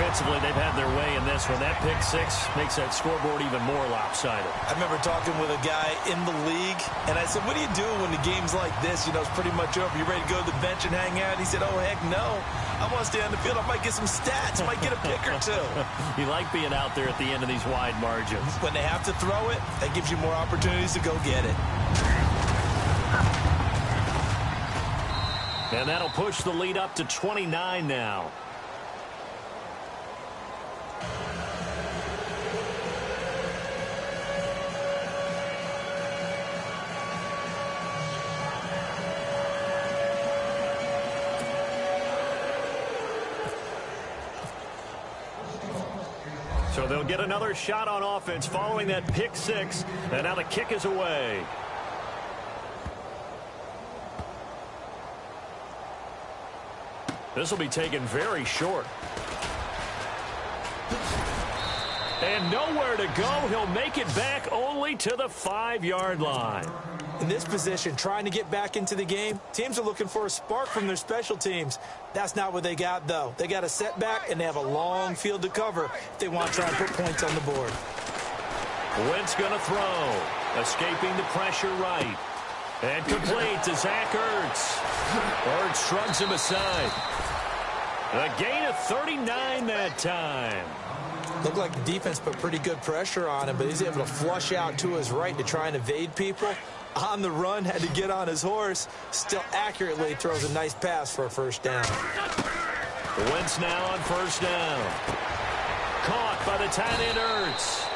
Offensively, they've had their way in this one. That pick six makes that scoreboard even more lopsided. I remember talking with a guy in the league, and I said, what do you do when the game's like this? You know, it's pretty much over. You ready to go to the bench and hang out? He said, oh, heck no. I want to stay on the field. I might get some stats. I might get a pick or two. You like being out there at the end of these wide margins. When they have to throw it, that gives you more opportunities to go get it. And that'll push the lead up to 29 now. So they'll get another shot on offense following that pick six. And now the kick is away. This will be taken very short. And nowhere to go. He'll make it back only to the 5-yard line. In this position, trying to get back into the game, teams are looking for a spark from their special teams. That's not what they got, though. They got a setback, and they have a long field to cover if they want to try and put points on the board. Wentz going to throw. Escaping the pressure right. And complete to Zach Ertz. Ertz shrugs him aside. A gain of 39 that time. Looked like the defense put pretty good pressure on him, but he's able to flush out to his right to try and evade people. On the run, had to get on his horse. Still accurately throws a nice pass for a first down. Wentz now on first down. Caught by the tight end Ertz.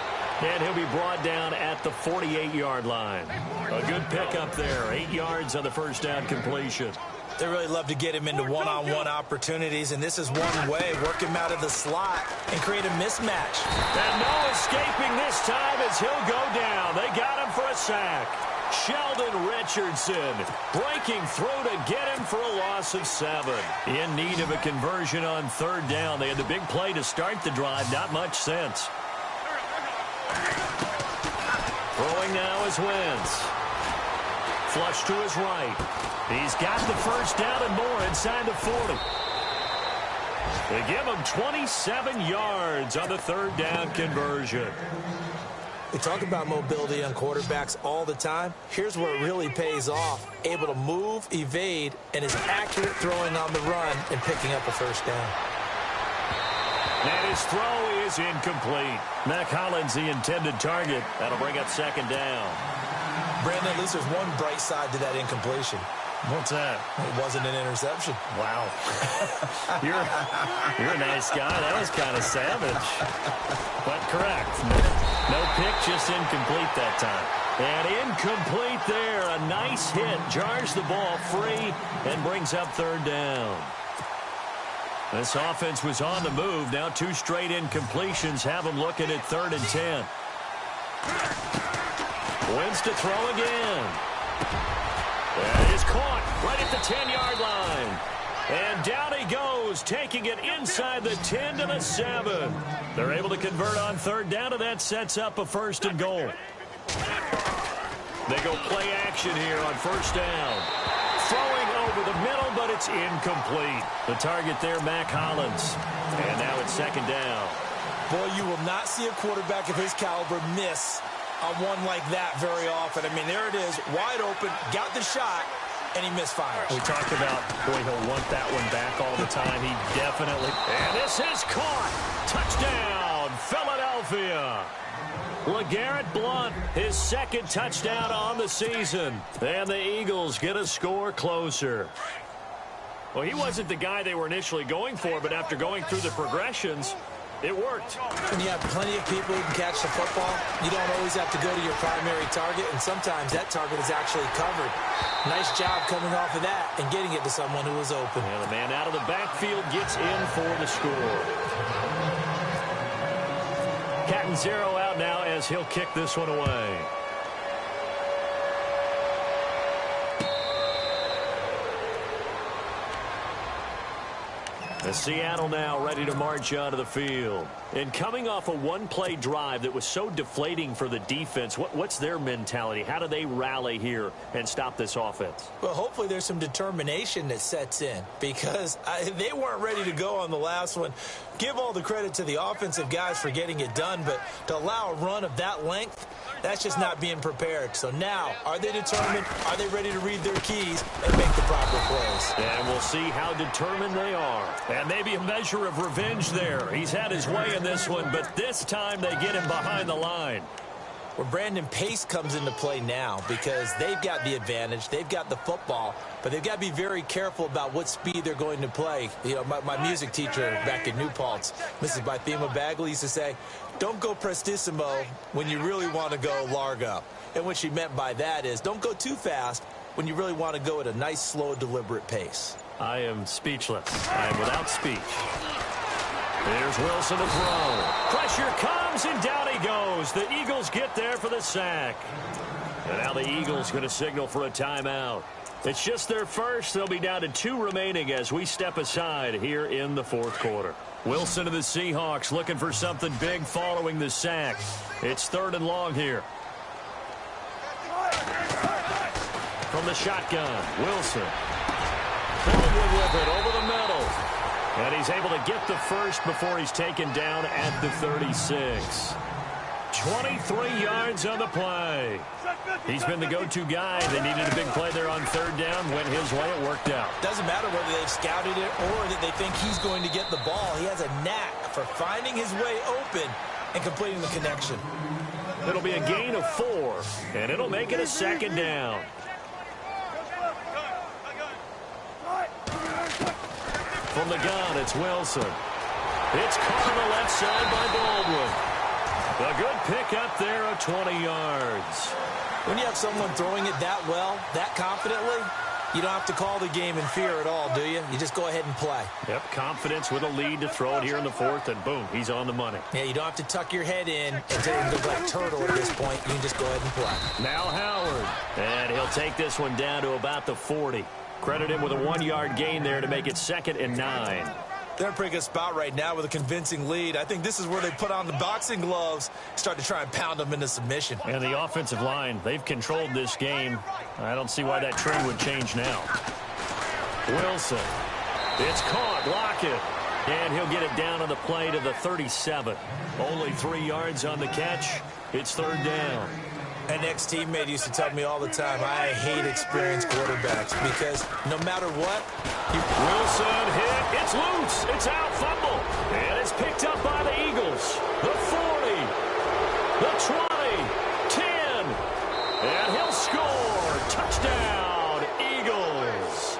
And he'll be brought down at the 48-yard line. A good pickup there. 8 yards on the first down completion. They really love to get him into one-on-one opportunities, and this is one way. Work him out of the slot and create a mismatch. And no escaping this time as he'll go down. They got him for a sack. Sheldon Richardson breaking through to get him for a loss of 7. In need of a conversion on third down. They had the big play to start the drive. Not much sense. Throwing now is Wentz. Flush to his right. He's got the first down and more inside the 40. They give him 27 yards on the third down conversion. We talk about mobility on quarterbacks all the time. Here's where it really pays off. Able to move, evade, and is accurate throwing on the run and picking up a first down. And his throw is incomplete. Mac Hollins, the intended target. That'll bring up second down. Brandon, at least there's one bright side to that incompletion. What's that? It wasn't an interception. Wow. You're a nice guy. That was kind of savage. But correct. No pick, just incomplete that time. And incomplete there. A nice hit. Jars the ball free and brings up third down. This offense was on the move. Now 2 straight incompletions have them looking at 3rd and 10. Wins to throw again. That is caught right at the 10-yard line. And down he goes, taking it inside the 10 to the 7. They're able to convert on third down, and that sets up a 1st and goal. They go play action here on first down. Throwing over the middle, but it's incomplete. The target there, Mac Hollins. And now it's 2nd down. Boy, you will not see a quarterback of his caliber miss on one like that very often. I mean, there it is, wide open, got the shot, and he misfires. We talked about, boy, he'll want that one back all the time. He definitely. And this is caught. Touchdown, Philadelphia. LeGarrette Blount, his 2nd touchdown on the season. And the Eagles get a score closer. Well, he wasn't the guy they were initially going for, but after going through the progressions, it worked. When you have plenty of people who can catch the football, you don't always have to go to your primary target, and sometimes that target is actually covered. Nice job coming off of that and getting it to someone who was open. And the man out of the backfield gets in for the score. Cat and 0 out now as he'll kick this one away. The Seattle now ready to march onto the field. And coming off a one-play drive that was so deflating for the defense, what's their mentality? How do they rally here and stop this offense? Well, hopefully there's some determination that sets in because they weren't ready to go on the last one. give all the credit to the offensive guys for getting it done, but to allow a run of that length, that's just not being prepared. So now, are they determined? Are they ready to read their keys and make the proper plays? And we'll see how determined they are. And maybe a measure of revenge there. He's had his way in this one, but this time they get him behind the line. Where Brandon, pace comes into play now because they've got the advantage. They've got the football, but they've got to be very careful about what speed they're going to play. You know, my music teacher back in New Paltz, Mrs. Bythema Bagley, used to say, don't go prestissimo when you really want to go largo. And what she meant by that is don't go too fast when you really want to go at a nice, slow, deliberate pace. I am speechless. I am without speech. Here's Wilson to throw. Pressure comes, and down he goes. The Eagles get there for the sack. And now the Eagles going to signal for a timeout. It's just their first. They'll be down to 2 remaining as we step aside here in the fourth quarter. Wilson to the Seahawks looking for something big following the sack. It's 3rd and long here. From the shotgun, Wilson. Baldwin with it over the middle. And he's able to get the first before he's taken down at the 36. 23 yards on the play. He's been the go-to guy. They needed a big play there on 3rd down. Went his way. It worked out. Doesn't matter whether they've scouted it or that they think he's going to get the ball. He has a knack for finding his way open and completing the connection. It'll be a gain of 4, and it'll make it a 2nd down. From the gun, it's Wilson. It's caught on the left side by Baldwin. A good pick up there of 20 yards. When you have someone throwing it that well, that confidently, you don't have to call the game in fear at all, do you? You just go ahead and play. Yep, confidence with a lead to throw it here in the 4th, and boom, he's on the money. Yeah, you don't have to tuck your head in and look like turtle at this point. You can just go ahead and play. Now Howard, and he'll take this one down to about the 40. Credit him with a 1-yard gain there to make it 2nd and 9. They're in a pretty good spot right now with a convincing lead. I think this is where they put on the boxing gloves, start to try and pound them into submission. And the offensive line, they've controlled this game. I don't see why that trend would change now. Wilson. It's caught. Lockett. And he'll get it down on the play to the 37. Only 3 yards on the catch. It's 3rd down. An ex-teammate used to tell me all the time, I hate experienced quarterbacks because no matter what, Wilson hit. It's loose. It's out. Fumble. And it's picked up by the Eagles. The 40. The 20. 10. And he'll score. Touchdown, Eagles.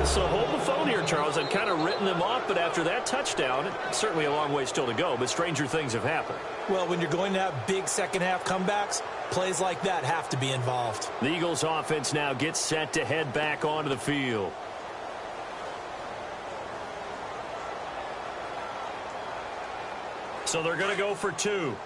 So hold the phone here, Charles. I'd kind of written them off, but after that touchdown, certainly a long way still to go, but stranger things have happened. Well, when you're going to have big second-half comebacks, plays like that have to be involved. The Eagles offense now gets set to head back onto the field. So they're going to go for 2.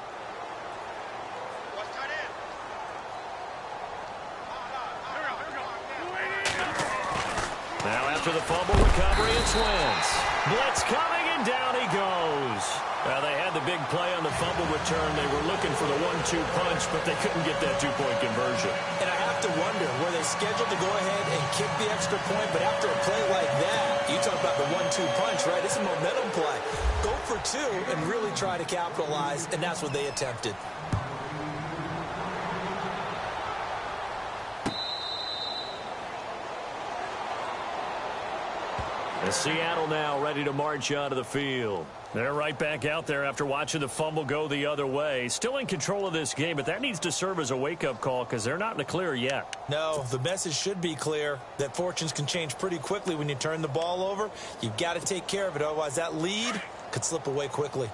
Now after the fumble recovery, it's Wentz. Blitz coming, and down he goes. Well, they had the big play on the fumble return. They were looking for the 1-2 punch, but they couldn't get that 2-point conversion. And I have to wonder, were they scheduled to go ahead and kick the extra point? But after a play like that, you talk about the 1-2 punch, right? It's a momentum play. Go for 2 and really try to capitalize, and that's what they attempted. And Seattle now ready to march onto the field. They're right back out there after watching the fumble go the other way. Still in control of this game, but that needs to serve as a wake-up call because they're not in the clear yet. No, the message should be clear that fortunes can change pretty quickly when you turn the ball over. You've got to take care of it, otherwise that lead could slip away quickly.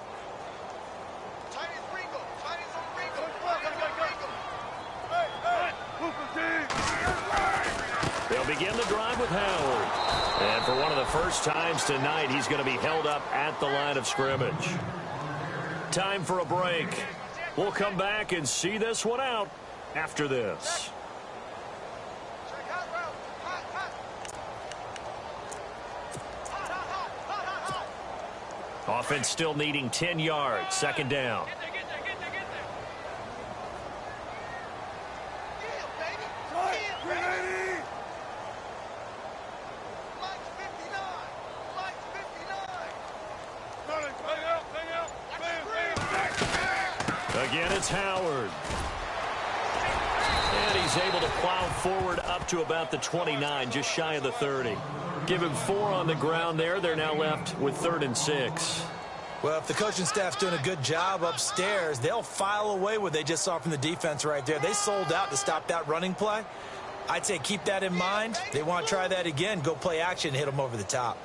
They'll begin the drive with Howard. And for one of the first times tonight, he's going to be held up at the line of scrimmage. Time for a break. We'll come back and see this one out after this. Offense still needing 10 yards. 2nd down. Again, it's Howard. And he's able to plow forward up to about the 29, just shy of the 30. Give him 4 on the ground there. They're now left with 3rd and 6. Well, if the coaching staff's doing a good job upstairs, they'll file away what they just saw from the defense right there. They sold out to stop that running play. I'd say keep that in mind. They want to try that again. Go play action and hit them over the top.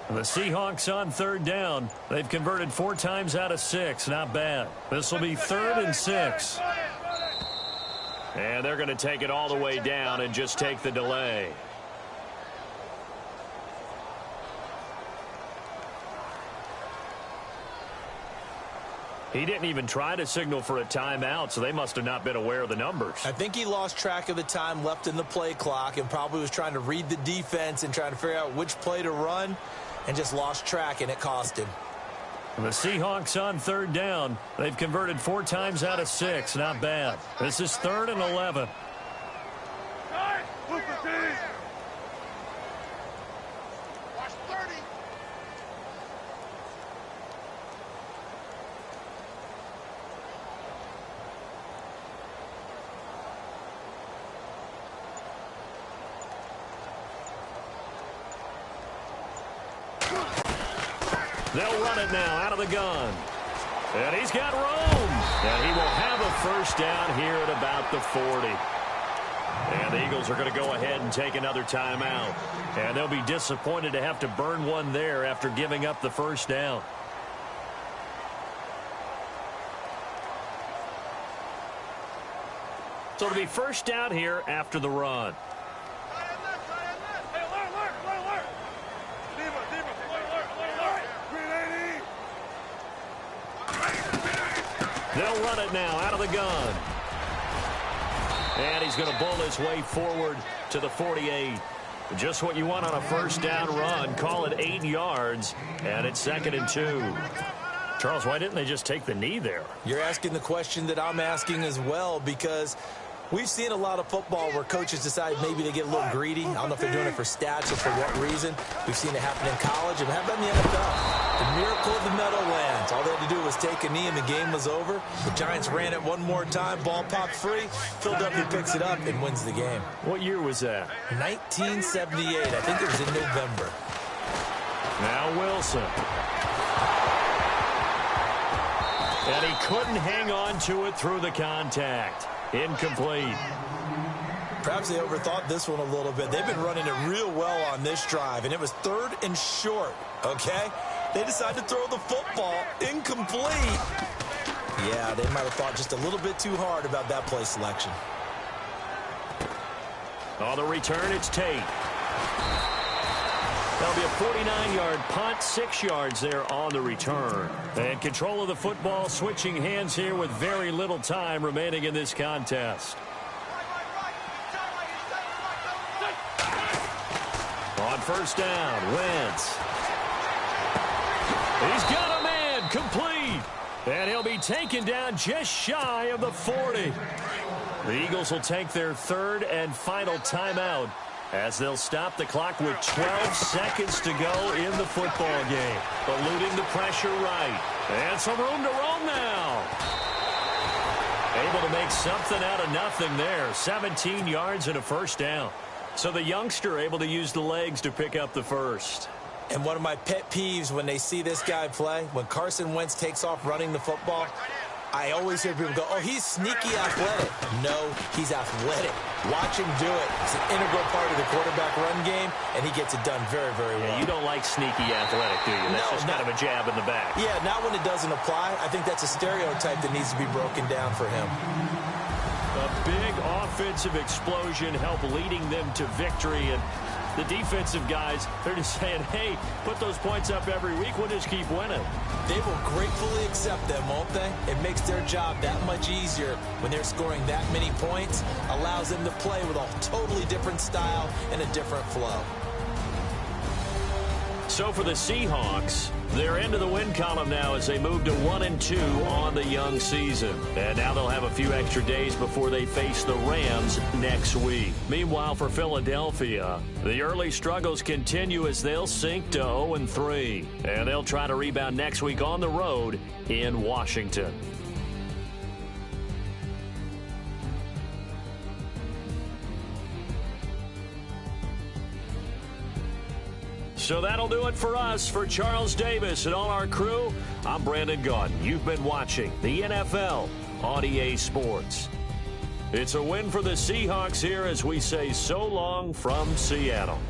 The Seahawks on 3rd down. They've converted 4 times out of 6. Not bad. This will be 3rd and 6. And they're going to take it all the way down and just take the delay. He didn't even try to signal for a timeout, so they must have not been aware of the numbers. I think he lost track of the time left in the play clock and probably was trying to read the defense and trying to figure out which play to run and just lost track, and it cost him. The Seahawks on 3rd down. They've converted 4 times out of 6. Not bad. This is 3rd and 11. They'll run it now out of the gun. And he's got room. And he will have a first down here at about the 40. And the Eagles are going to go ahead and take another timeout. And they'll be disappointed to have to burn one there after giving up the first down. So it'll be first down here after the run. They'll run it now out of the gun. And he's going to bowl his way forward to the 48. Just what you want on a first down run. Call it 8 yards, and it's 2nd and 2. Charles, why didn't they just take the knee there? You're asking the question that I'm asking as well, because we've seen a lot of football where coaches decide maybe they get a little greedy. I don't know if they're doing it for stats or for what reason. We've seen it happen in college, and how about in the NFL? The miracle of the Meadowlands. All they had to do was take a knee, and the game was over. The Giants ran it one more time. Ball popped free. Philadelphia picks it up and wins the game. What year was that? 1978. I think it was in November. Now Wilson. And he couldn't hang on to it through the contact. Incomplete. Perhaps they overthought this one a little bit. They've been running it real well on this drive, and it was 3rd and short, okay? They decided to throw the football. Incomplete. Yeah, they might have thought just a little bit too hard about that play selection. On the return, it's Tate. That'll be a 49-yard punt, 6 yards there on the return. And control of the football, switching hands here with very little time remaining in this contest. On first down, Wentz. He's got a man, complete. And he'll be taken down just shy of the 40. The Eagles will take their 3rd and final timeout as they'll stop the clock with 12 seconds to go in the football game. Eluding the pressure right. And some room to roam now. Able to make something out of nothing there. 17 yards and a first down. So the youngster able to use the legs to pick up the first. And one of my pet peeves when they see this guy play, when Carson Wentz takes off running the football, I always hear people go, oh, he's sneaky athletic. No, he's athletic. Watch him do it. It's an integral part of the quarterback run game, and he gets it done very, very well. Yeah, you don't like sneaky athletic, do you? That's just kind of a jab in the back. Yeah, not when it doesn't apply. I think that's a stereotype that needs to be broken down for him. A big offensive explosion helped leading them to victory, and the defensive guys, they're just saying, hey, put those points up every week. We'll just keep winning. They will gratefully accept them, won't they? It makes their job that much easier when they're scoring that many points. Allows them to play with a totally different style and a different flow. So for the Seahawks, they're into the win column now as they move to 1-2 on the young season. And now they'll have a few extra days before they face the Rams next week. Meanwhile, for Philadelphia, the early struggles continue as they'll sink to 0-3. And they'll try to rebound next week on the road in Washington. So that'll do it for us. For Charles Davis and all our crew, I'm Brandon Gaudin. You've been watching the NFL on EA Sports. It's a win for the Seahawks here as we say so long from Seattle.